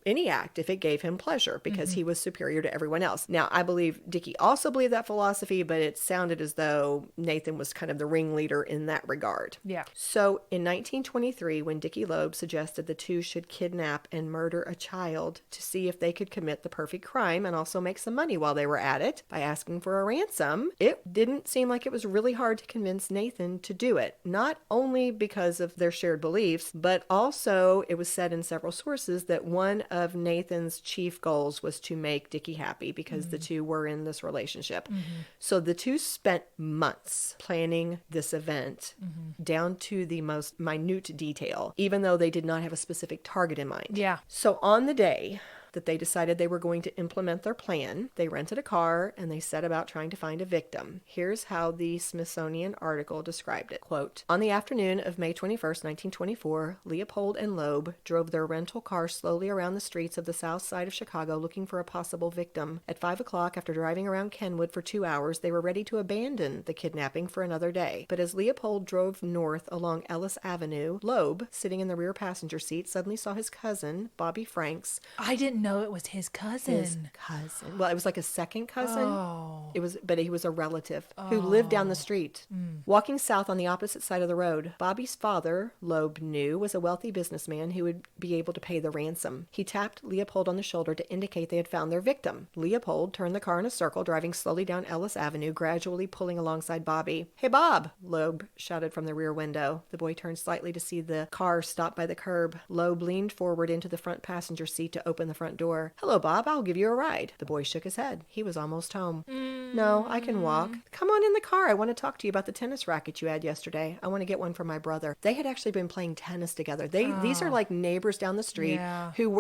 any act, if it gave him pleasure, because he was superior to everyone else. Now, I believe Dickie also believed that philosophy, but it sounded as though Nathan was kind of the ringleader in that regard. Yeah. So in 1923, when Dickie Loeb suggested the two should kidnap and murder a child to see if they could commit the perfect crime and also make some money while they were at it by asking for a ransom, it didn't seem like it was really hard to convince Nathan to do it. Not only because of their shared beliefs, but also it was said in several sources that one of Nathan's chief goals was to make Dickie happy because the two were in this relationship. So the two spent months planning this event down to the most minute detail, even though they did not have a specific target in mind. Yeah. So on the day that they decided they were going to implement their plan, they rented a car and they set about trying to find a victim. Here's how the Smithsonian article described it. Quote, on the afternoon of May 21st, 1924, Leopold and Loeb drove their rental car slowly around the streets of the south side of Chicago looking for a possible victim. At 5 o'clock, after driving around Kenwood for 2 hours, they were ready to abandon the kidnapping for another day. But as Leopold drove north along Ellis Avenue, Loeb, sitting in the rear passenger seat, suddenly saw his cousin, Bobby Franks. I didn't know it was his cousin. Well, it was like a second cousin. Oh. But he was a relative who lived down the street. Walking south on the opposite side of the road, Bobby's father, Loeb knew, was a wealthy businessman who would be able to pay the ransom. He tapped Leopold on the shoulder to indicate they had found their victim. Leopold turned the car in a circle, driving slowly down Ellis Avenue, gradually pulling alongside Bobby. Hey, Bob, Loeb shouted from the rear window. The boy turned slightly to see the car stop by the curb. Loeb leaned forward into the front passenger seat to open the front door. Hello, Bob, I'll give you a ride. The boy shook his head. He was almost home. No, I can walk. Come on in the car. I want to talk to you about the tennis racket you had yesterday. I want to get one for my brother. They had actually been playing tennis together. These are like neighbors down the street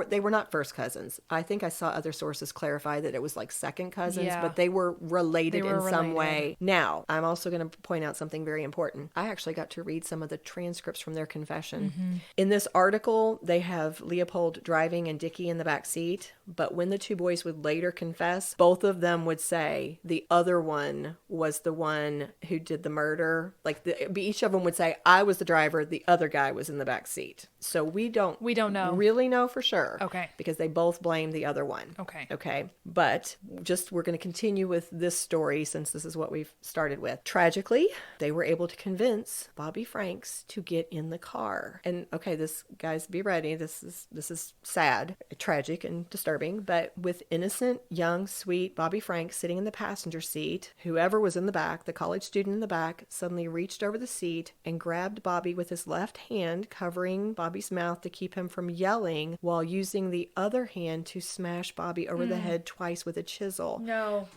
they were not first cousins. I think I saw other sources clarify that it was like second cousins, but they were related in some way. Now, I'm also going to point out something very important. I actually got to read some of the transcripts from their confession. In this article, they have Leopold driving and Dickie in the back seat. But when the two boys would later confess, both of them would say the other one was the one who did the murder. Each of them would say, I was the driver, the other guy was in the back seat. So we don't know. Really know for sure. Okay. Because they both blame the other one. Okay. Okay. But we're going to continue with this story since this is what we've started with. Tragically, they were able to convince Bobby Franks to get in the car. And okay, guys, be ready. This is sad, tragic, and disturbing. But with innocent, young, sweet Bobby Franks sitting in the passenger seat, whoever was in the back, the college student in the back, suddenly reached over the seat and grabbed Bobby with his left hand, covering Bobby's mouth to keep him from yelling, while using the other hand to smash Bobby over the head twice with a chisel. No.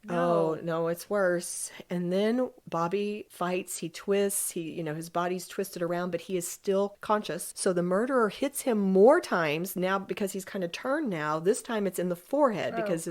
Oh, no, it's worse. And then Bobby fights, he twists, his body's twisted around, but he is still conscious. So the murderer hits him more times now because he's kind of turned now. This time it's in the forehead because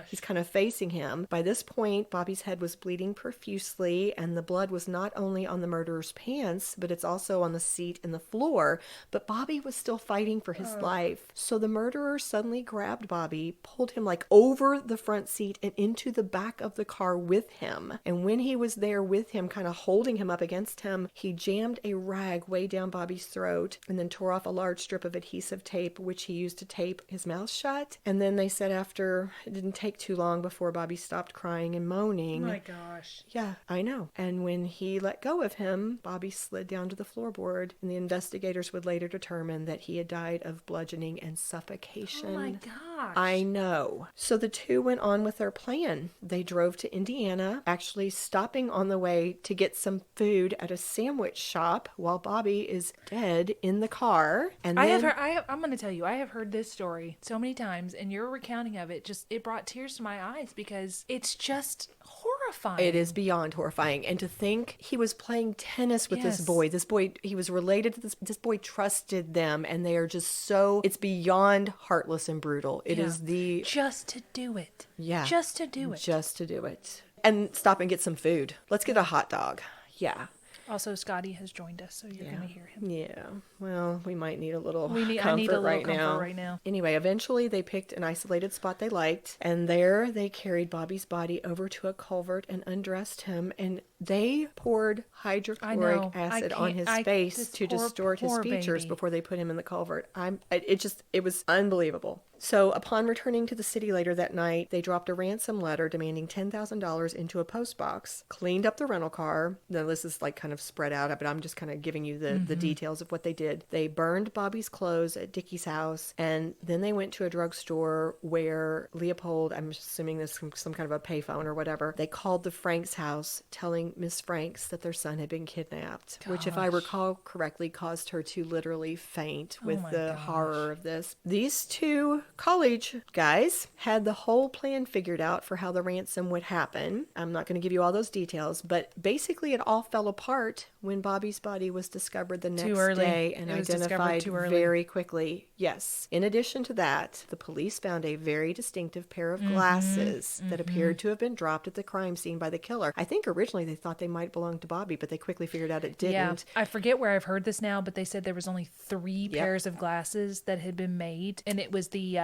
he's kind of facing him. By this point, Bobby's head was bleeding profusely, and the blood was not only on the murderer's pants, but it's also on the seat and the floor. But Bobby was still fighting for his life. So the murderer suddenly grabbed Bobby, pulled him over the front seat and into the back of the car with him. And when he was there with him, kind of holding him up against him, he jammed a rag way down Bobby's throat and then tore off a large strip of adhesive tape, which he used to tape his mouth shut. And then they said after, it didn't take too long before Bobby stopped crying and moaning. Oh my gosh. Yeah, I know. And when he let go of him, Bobby slid down to the floorboard, and the investigators would later determine that he had died of bludgeoning and suffocation. Oh my gosh. I know. So the two went on with their plan. They drove to Indiana, actually stopping on the way to get some food at a sandwich shop while Bobby is dead in the car. And then I'm going to tell you, I have heard this story so many times, and your recounting of it it brought tears to my eyes because it's just horrifying. It is beyond horrifying. And to think he was playing tennis with this boy. This boy, he was related to this boy, trusted them, and they are just so, it's beyond heartless and brutal. It is just to do it. Yeah. Just to do it. Just to do it. And stop and get some food. Let's get a hot dog. Yeah. Also, Scotty has joined us, so you're going to hear him. Yeah. Well, we might need a little I need a little comfort right now. Anyway, eventually they picked an isolated spot they liked, and there they carried Bobby's body over to a culvert and undressed him, and they poured hydrochloric acid on his face to distort his features before they put him in the culvert. It was unbelievable. So upon returning to the city later that night, they dropped a ransom letter demanding $10,000 into a post box, cleaned up the rental car. Now this is like kind of spread out, but I'm just kind of giving you the details of what they did. They burned Bobby's clothes at Dickie's house, and then they went to a drugstore where Leopold, I'm assuming this is some kind of a payphone or whatever, they called the Franks house telling Miss Franks that their son had been kidnapped, which if I recall correctly caused her to literally faint with the horror of this. These two college guys had the whole plan figured out for how the ransom would happen. I'm not going to give you all those details, but basically it all fell apart when Bobby's body was discovered the next day and identified very quickly. Yes. In addition to that, the police found a very distinctive pair of glasses that appeared to have been dropped at the crime scene by the killer. I think originally they thought they might belong to Bobby, but they quickly figured out it didn't. Yeah. I forget where I've heard this now, but they said there was only 3 pairs of glasses that had been made, and it was the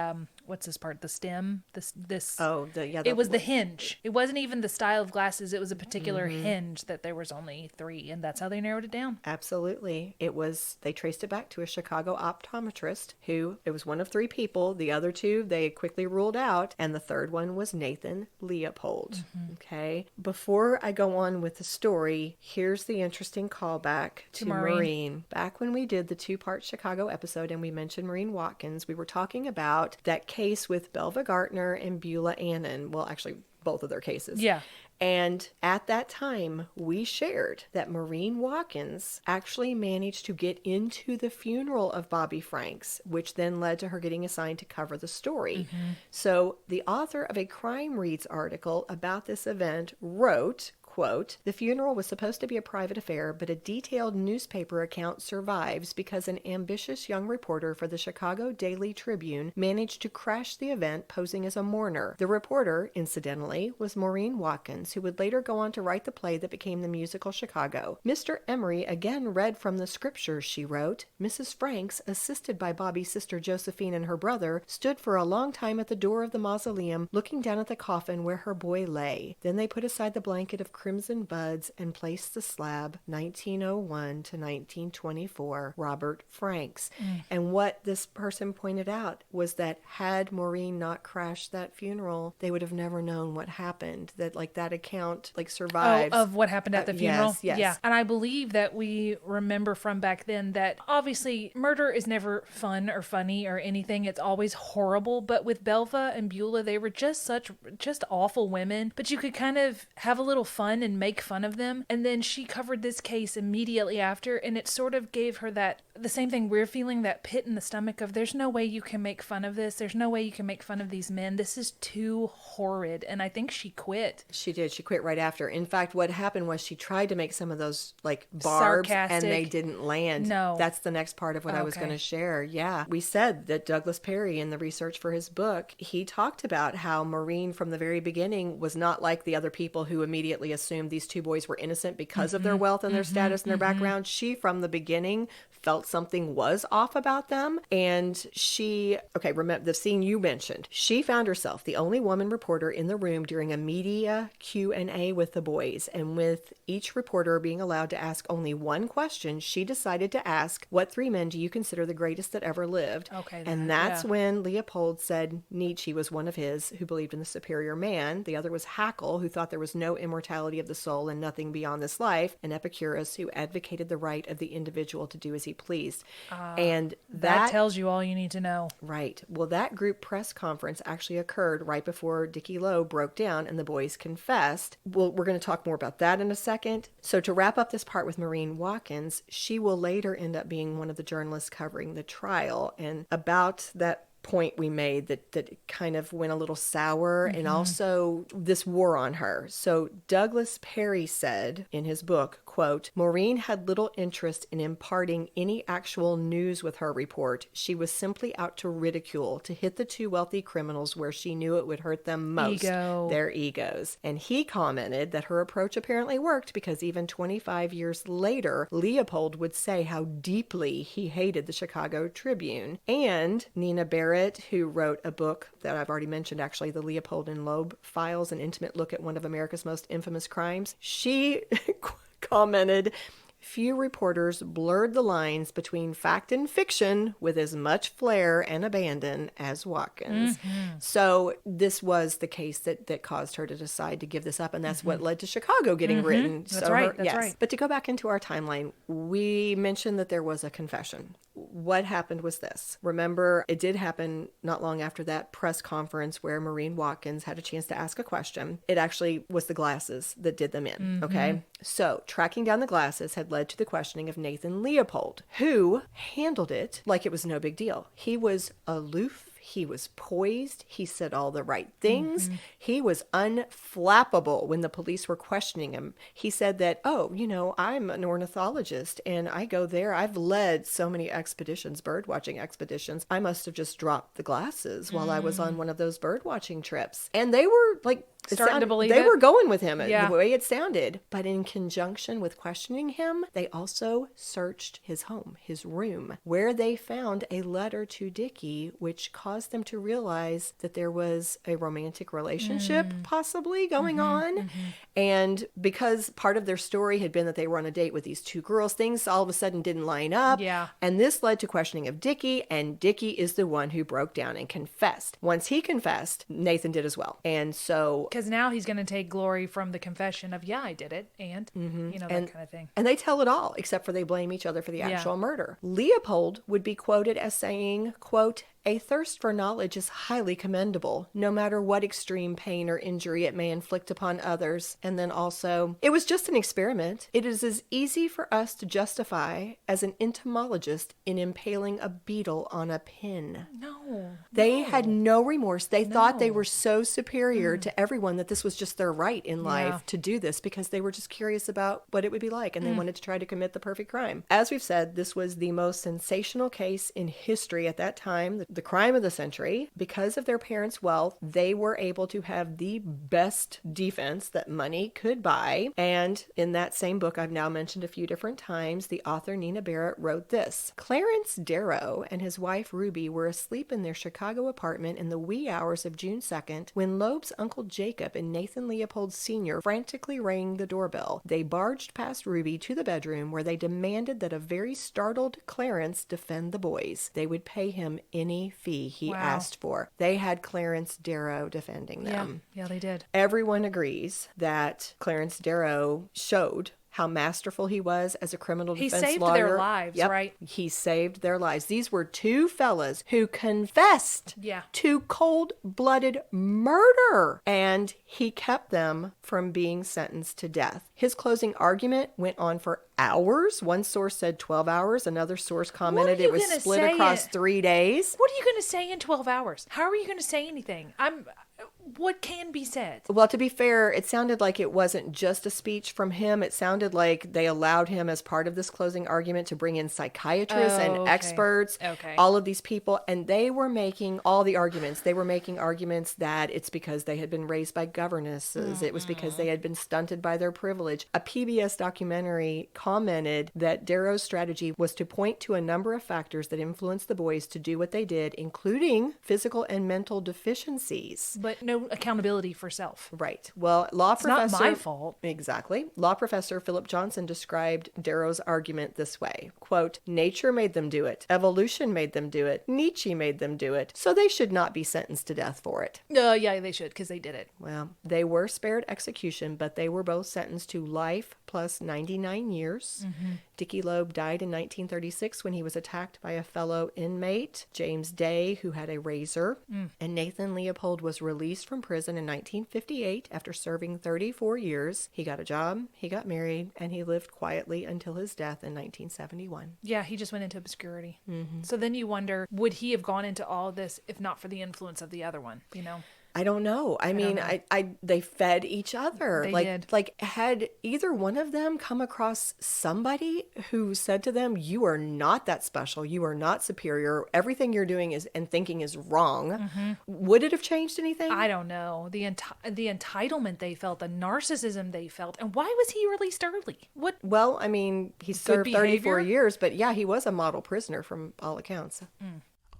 what's this part? The stem? It was the hinge. It wasn't even the style of glasses. It was a particular hinge that there was only 3, and that's how they narrowed it down. Absolutely. They traced it back to a Chicago optometrist who, it was one of 3 people. The other 2, they quickly ruled out, and the third one was Nathan Leopold. Okay. Before I go on with the story, here's the interesting callback to Maureen. Back when we did the 2-part Chicago episode and we mentioned Maureen Watkins, we were talking about that case with Belva Gartner and Beulah Annan. Well, actually, both of their cases. Yeah. And at that time, we shared that Maureen Watkins actually managed to get into the funeral of Bobby Franks, which then led to her getting assigned to cover the story. So the author of a Crime Reads article about this event wrote, quote, "The funeral was supposed to be a private affair, but a detailed newspaper account survives because an ambitious young reporter for the Chicago Daily Tribune managed to crash the event posing as a mourner. The reporter, incidentally, was Maureen Watkins, who would later go on to write the play that became the musical Chicago. Mr. Emery again read from the scriptures," she wrote. "Mrs. Franks, assisted by Bobby's sister Josephine and her brother, stood for a long time at the door of the mausoleum, looking down at the coffin where her boy lay. Then they put aside the blanket of crimson buds and placed the slab, 1901 to 1924, Robert Franks." And what this person pointed out was that had Maureen not crashed that funeral, they would have never known what happened. That that account survives. Of what happened at the funeral? Yes. Yeah. And I believe that we remember from back then that obviously murder is never fun or funny or anything. It's always horrible. But with Belva and Beulah, they were just awful women. But you could kind of have a little fun and make fun of them. And then she covered this case immediately after, and it sort of gave her the same thing we're feeling, that pit in the stomach of there's no way you can make fun of this. There's no way you can make fun of these men. This is too horrid. And I think she quit. She did. She quit right after. In fact, what happened was she tried to make some of those barbs sarcastic, and they didn't land. No. That's the next part of what I was going to share. Yeah. We said that Douglas Perry, in the research for his book, he talked about how Maureen from the very beginning was not like the other people who immediately assumed these 2 boys were innocent because of their wealth and their status and their background. She, from the beginning, felt something was off about them. And remember the scene you mentioned. She found herself the only woman reporter in the room during a media Q&A with the boys. And with each reporter being allowed to ask only one question, she decided to ask, "What 3 men do you consider the greatest that ever lived?" And that's when Leopold said Nietzsche was one of his, who believed in the superior man. The other was Haeckel, who thought there was no immortality of the soul and nothing beyond this life. And Epicurus, who advocated the right of the individual to do as he pleased. And that tells you all you need to know. Right. Well, that group press conference actually occurred right before Dickie Lowe broke down and the boys confessed. Well, we're going to talk more about that in a second. So to wrap up this part with Maureen Watkins, she will later end up being one of the journalists covering the trial. And about that point we made that kind of went a little sour, and also this wore on her. So Douglas Perry said in his book, quote, Maureen had little interest in imparting any actual news with her report. She was simply out to ridicule, to hit the two wealthy criminals where she knew it would hurt them most, their egos. And he commented that her approach apparently worked because even 25 years later, Leopold would say how deeply he hated the Chicago Tribune. And Nina Barrett, who wrote a book that I've already mentioned, actually, the Leopold and Loeb Files, an intimate look at one of America's most infamous crimes, she commented, few reporters blurred the lines between fact and fiction with as much flair and abandon as Watkins. So this was the case that caused her to decide to give this up, and that's what led to Chicago getting written. That's right. That's right. But to go back into our timeline, we mentioned that there was a confession. What happened was this. Remember, it did happen not long after that press conference where Maureen Watkins had a chance to ask a question. It actually was the glasses that did them in, okay? So tracking down the glasses had led to the questioning of Nathan Leopold, who handled it like it was no big deal. He was aloof. He was poised. He said all the right things. He was unflappable when the police were questioning him. He said that, oh, you know, I'm an ornithologist and I go there. I've led so many expeditions, bird watching expeditions. I must have just dropped the glasses while I was on one of those bird watching trips. And they were like, starting to believe they it. were going with him the way it sounded. But in conjunction with questioning him, they also searched his home, his room, where they found a letter to Dickie, which caused them to realize that there was a romantic relationship possibly going on. And because part of their story had been that they were on a date with these two girls, things all of a sudden didn't line up. Yeah. And this led to questioning of Dickie, and Dickie is the one who broke down and confessed. Once he confessed, Nathan did as well. And so... Because now he's going to take glory from the confession of, yeah, I did it, and, you know, that kind of thing. And they tell it all, except for they blame each other for the actual murder. Leopold would be quoted as saying, quote, a thirst for knowledge is highly commendable, no matter what extreme pain or injury it may inflict upon others. And then also, it was just an experiment. It is as easy for us to justify as an entomologist in impaling a beetle on a pin. No. They had no remorse. They thought they were so superior to everyone that this was just their right in life to do this because they were just curious about what it would be like, and they wanted to try to commit the perfect crime. As we've said, this was the most sensational case in history at that time, the crime of the century. Because of their parents' wealth, they were able to have the best defense that money could buy. And in that same book I've now mentioned a few different times, the author Nina Barrett wrote this. Clarence Darrow and his wife Ruby were asleep in their Chicago apartment in the wee hours of June 2nd when Loeb's Uncle Jacob and Nathan Leopold Sr. frantically rang the doorbell. They barged past Ruby to the bedroom where they demanded that a very startled Clarence defend the boys. They would pay him any fee he asked for. They had Clarence Darrow defending them. Yeah, they did. Everyone agrees that Clarence Darrow showed how masterful he was as a criminal defense lawyer. He saved their lives, right? He saved their lives. These were two fellas who confessed to cold-blooded murder, and he kept them from being sentenced to death. His closing argument went on for hours. One source said 12 hours. Another source commented it was split across 3 days. What are you going to say in 12 hours? How are you going to say anything? What can be said? Well, to be fair, it sounded like it wasn't just a speech from him. It sounded like they allowed him as part of this closing argument to bring in psychiatrists and experts, all of these people, and they were making all the arguments. They were making arguments that it's because they had been raised by governesses. It was because they had been stunted by their privilege. A PBS documentary commented that Darrow's strategy was to point to a number of factors that influenced the boys to do what they did, including physical and mental deficiencies. But no accountability for self. Right. Well, professor... Not my fault. Exactly. Law professor Philip Johnson described Darrow's argument this way, quote, nature made them do it. Evolution made them do it. Nietzsche made them do it. So they should not be sentenced to death for it. Yeah, they should, because they did it. Well, they were spared execution, but they were both sentenced to life plus 99 years. Dickie Loeb died in 1936 when he was attacked by a fellow inmate, James Day, who had a razor. And Nathan Leopold was released from prison in 1958 after serving 34 years. He got a job, he got married, and he lived quietly until his death in 1971. Yeah, he just went into obscurity. So then you wonder, would he have gone into all this if not for the influence of the other one, you know? I don't know. I mean, they fed each other. They like, did. Like, had either one of them come across somebody who said to them, "You are not that special. You are not superior. Everything you're doing is and thinking is wrong." Would it have changed anything? I don't know. The entitlement they felt, the narcissism they felt, and why was he released early? What? Well, I mean, he served 34 behavior? years, but yeah, he was a model prisoner from all accounts.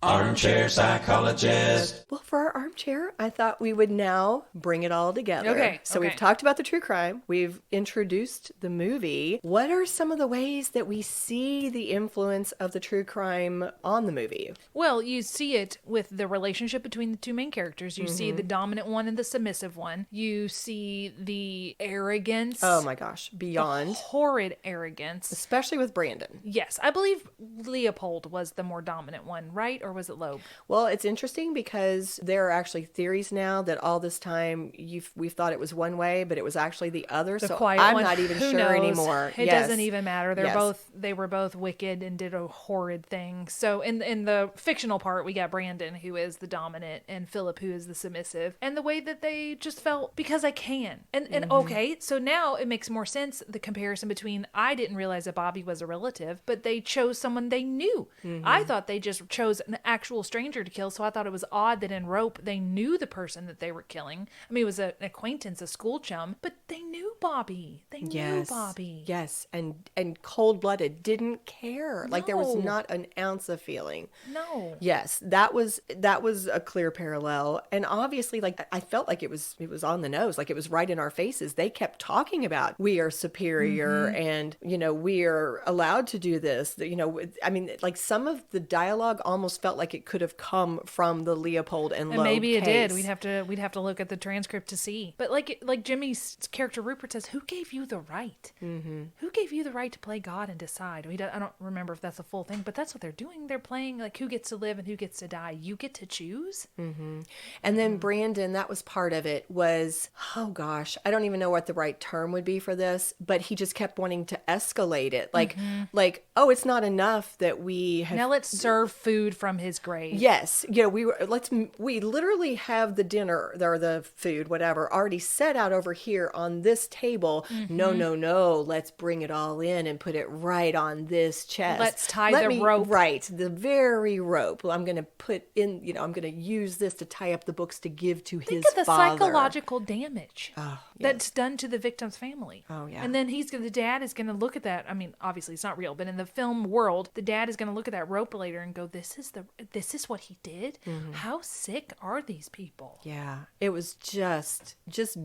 Armchair psychologist. Well, for our armchair, I thought we would now bring it all together. Okay, So okay. we've talked about the true crime. We've introduced the movie. What are some of the ways that we see the influence of the true crime on the movie? Well, you see it with the relationship between the two main characters. You see the dominant one and the submissive one. You see the arrogance. Oh my gosh, beyond. Horrid arrogance. Especially with Brandon. Yes, I believe Leopold was the more dominant one, right? Or was it Loeb? Well, it's interesting because there are actually theories now that all this time we've thought it was one way, but it was actually the other. The So quiet I'm one. not even Who sure knows? anymore. It Yes. doesn't even matter. Yes. They were both wicked and did a horrid thing. So in the fictional part, we got Brandon, who is the dominant, and Philip, who is the submissive, and the way that they just felt because I can. And okay, so now it makes more sense, the comparison between, I didn't realize that Bobby was a relative, but they chose someone they knew. I thought they just chose an actual stranger to kill, so I thought it was odd that in Rope they knew the person that they were killing. I mean, it was an acquaintance, a school chum, but they knew Bobby. They knew Bobby. Yes, and cold-blooded, didn't care. Like there was No. not an ounce of feeling. No. Yes, that was a clear parallel, and obviously, like I felt like it was on the nose, like it was right in our faces. They kept talking about we are superior, and we are allowed to do this. I mean, like some of the dialogue almost felt like it could have come from the Leopold and Loeb And maybe it did. case. We'd have to look at the transcript to see. But like Jimmy's character Rupert says, who gave you the right? Who gave you the right to play God and decide? I don't remember if that's a full thing, but that's what they're doing. They're playing like who gets to live and who gets to die. You get to choose. And then Brandon, that was part of it, was, oh gosh, I don't even know what the right term would be for this, but he just kept wanting to escalate it. Like, oh, it's not enough that we have. Now let's serve food from his grave. Yes. We literally have the dinner or the food, whatever, already set out over here on this table. No. Let's bring it all in and put it right on this chest. Let's tie the rope. Right. The very rope. I'm going to put in, I'm going to use this to tie up the books to give to Think his of the father. psychological damage Oh, that's done to the victim's family. Oh, yeah. And then the dad is going to look at that. I mean, obviously it's not real, but in the film world, the dad is going to look at that rope later and go, this is what he did? How sick are these people? Yeah, it was just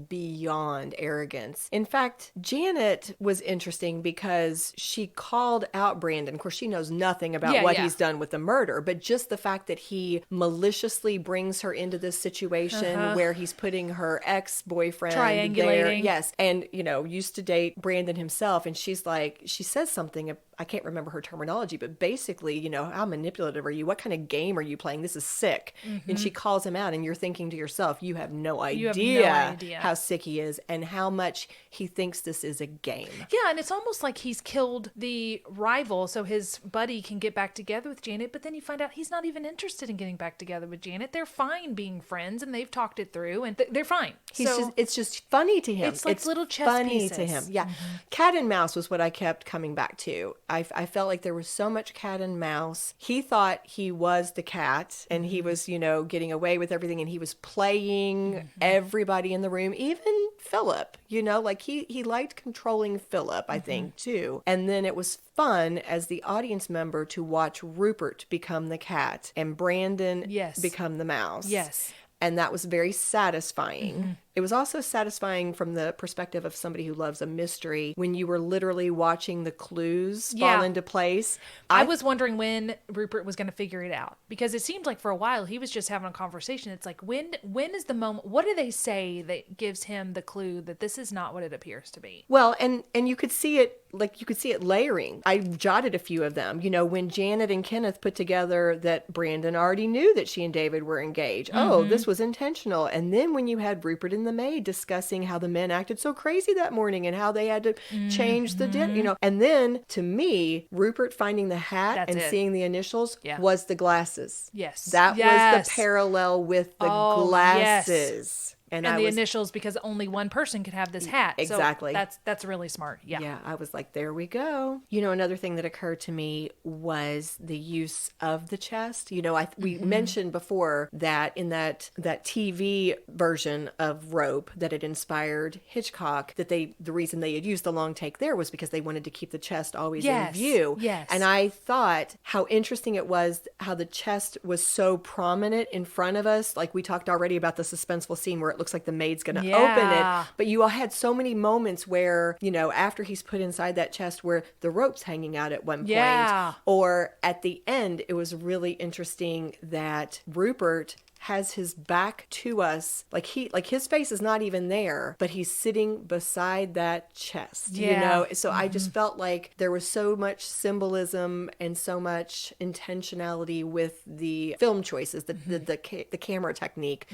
beyond arrogance. In fact, Janet was interesting because she called out Brandon. Of course, she knows nothing about what he's done with the murder, but just the fact that he maliciously brings her into this situation where he's putting her ex-boyfriend Triangulating. there. Yes, and used to date Brandon himself, and she says something, I can't remember her terminology, but basically, how manipulative are you? What kind of game are you playing? This is sick. And she calls him out, and you're thinking to yourself, you have no idea how sick he is and how much he thinks this is a game. Yeah, and it's almost like he's killed the rival so his buddy can get back together with Janet, but then you find out he's not even interested in getting back together with Janet. They're fine being friends, and they've talked it through, and they're fine. It's just funny to him. It's like little chess funny pieces. to him. Yeah. Cat and mouse was what I kept coming back to. I felt like there was so much cat and mouse. He thought he was the cat, and he was, getting away with everything, and he was playing everybody in the room, even Philip, like he liked controlling Philip, I think, too. And then it was fun as the audience member to watch Rupert become the cat and Brandon become the mouse. Yes. And that was very satisfying it was also satisfying from the perspective of somebody who loves a mystery when you were literally watching the clues fall into place. I was wondering when Rupert was going to figure it out, because it seemed like for a while he was just having a conversation. It's like, when is the moment? What do they say that gives him the clue that this is not what it appears to be? Well, and you could see it, like you could see it layering. I jotted a few of them. You know, when Janet and Kenneth put together that Brandon already knew that she and David were engaged. Oh, this was intentional. And then when you had Rupert and the maid discussing how the men acted so crazy that morning and how they had to change the dinner, you know. And then to me, Rupert finding the hat and seeing the initials was the glasses. Yes. That was the parallel with the glasses. Yes. And the initials, because only one person could have this hat. Exactly. So that's really smart. Yeah. Yeah. I was like, there we go. You know, another thing that occurred to me was the use of the chest. You know, we mentioned before that in that TV version of Rope that had inspired Hitchcock, that the reason they had used the long take there was because they wanted to keep the chest always in view. Yes. And I thought how interesting it was how the chest was so prominent in front of us. Like we talked already about the suspenseful scene where it looks like the maid's going to open it. But you all had so many moments where, you know, after he's put inside that chest where the rope's hanging out at one point. Or at the end, it was really interesting that Rupert has his back to us, like his face is not even there, but he's sitting beside that chest, you know? So I just felt like there was so much symbolism and so much intentionality with the film choices, the camera technique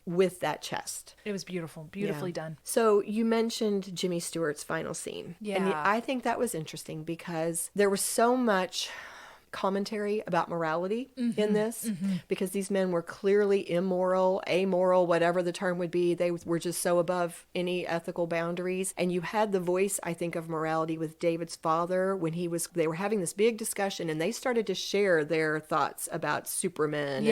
with that chest. It was beautifully done. So you mentioned Jimmy Stewart's final scene. And I think that was interesting because there was so much commentary about morality in this, because these men were clearly immoral, amoral, whatever the term would be. They were just so above any ethical boundaries. And you had the voice, I think, of morality with David's father when they were having this big discussion and they started to share their thoughts about Superman.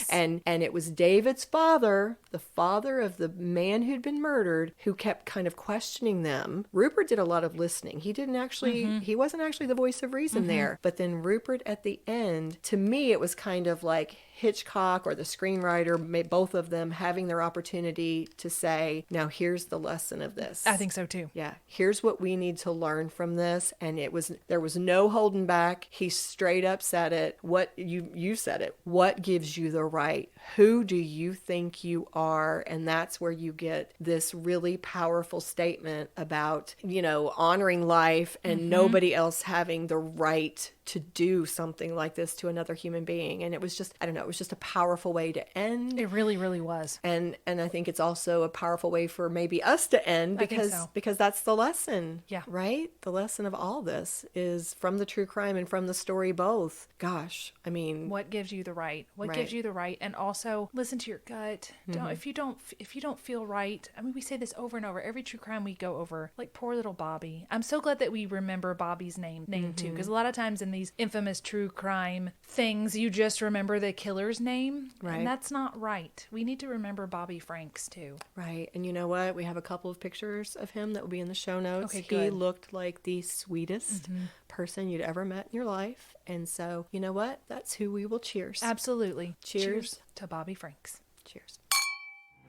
And it was David's father, the father of the man who'd been murdered, who kept kind of questioning them. Rupert did a lot of listening. He wasn't actually the voice of reason there. But then Rupert at the end, to me, it was kind of like Hitchcock or the screenwriter, both of them having their opportunity to say, now here's the lesson of this. I think so too. Yeah. Here's what we need to learn from this. And there was no holding back. He straight up said it. You said it. What gives you the right? Who do you think you are? And that's where you get this really powerful statement about, you know, honoring life and nobody else having the right to do something like this to another human being. And it was just, I don't know, it was just a powerful way to end. It really, really was. And I think it's also a powerful way for maybe us to end, because that's the lesson. Yeah. Right? The lesson of all this is from the true crime and from the story both. Gosh, I mean, what gives you the right? What gives you the right? And also listen to your gut. If you don't feel right. I mean, we say this over and over. Every true crime we go over, like poor little Bobby. I'm so glad that we remember Bobby's name too, because a lot of times in these infamous true crime things, you just remember the killer's name. Right. And that's not right. We need to remember Bobby Franks too. Right. And you know what? We have a couple of pictures of him that will be in the show notes. Okay, good. He looked like the sweetest person you'd ever met in your life. And so, you know what? That's who we will cheers. Absolutely. Cheers to Bobby Franks. Cheers.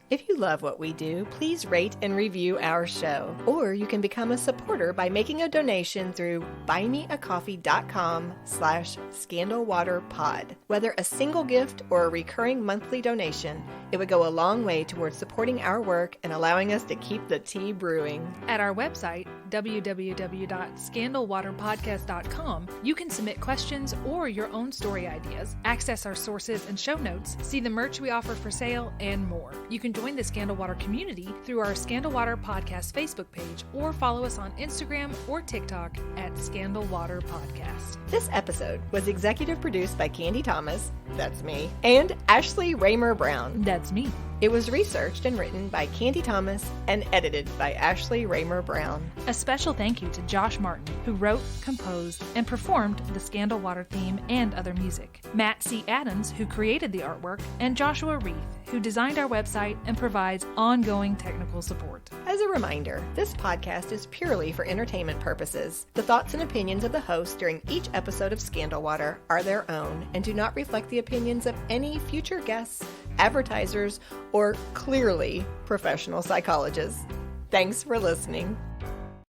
If you love what we do, please rate and review our show. Or you can become a supporter by making a donation through buymeacoffee.com/scandalwaterpod. Whether a single gift or a recurring monthly donation, it would go a long way towards supporting our work and allowing us to keep the tea brewing. At our website, www.scandalwaterpodcast.com, you can submit questions or your own story ideas, access our sources and show notes, see the merch we offer for sale, and more. You can join the Scandal Water community through our Scandal Water Podcast Facebook page or follow us on Instagram or TikTok at Scandal Water Podcast. This episode was executive produced by Candy Thomas, that's me, and Ashley Raymer Brown. That's me. It was researched and written by Candy Thomas and edited by Ashley Raymer Brown. A special thank you to Josh Martin, who wrote, composed, and performed the Scandal Water theme and other music. Matt C. Adams, who created the artwork, and Joshua Reith, who designed our website and provides ongoing technical support. As a reminder, this podcast is purely for entertainment purposes. The thoughts and opinions of the host during each episode of Scandal Water are their own and do not reflect the opinions of any future guests, advertisers, or clearly professional psychologists. Thanks for listening.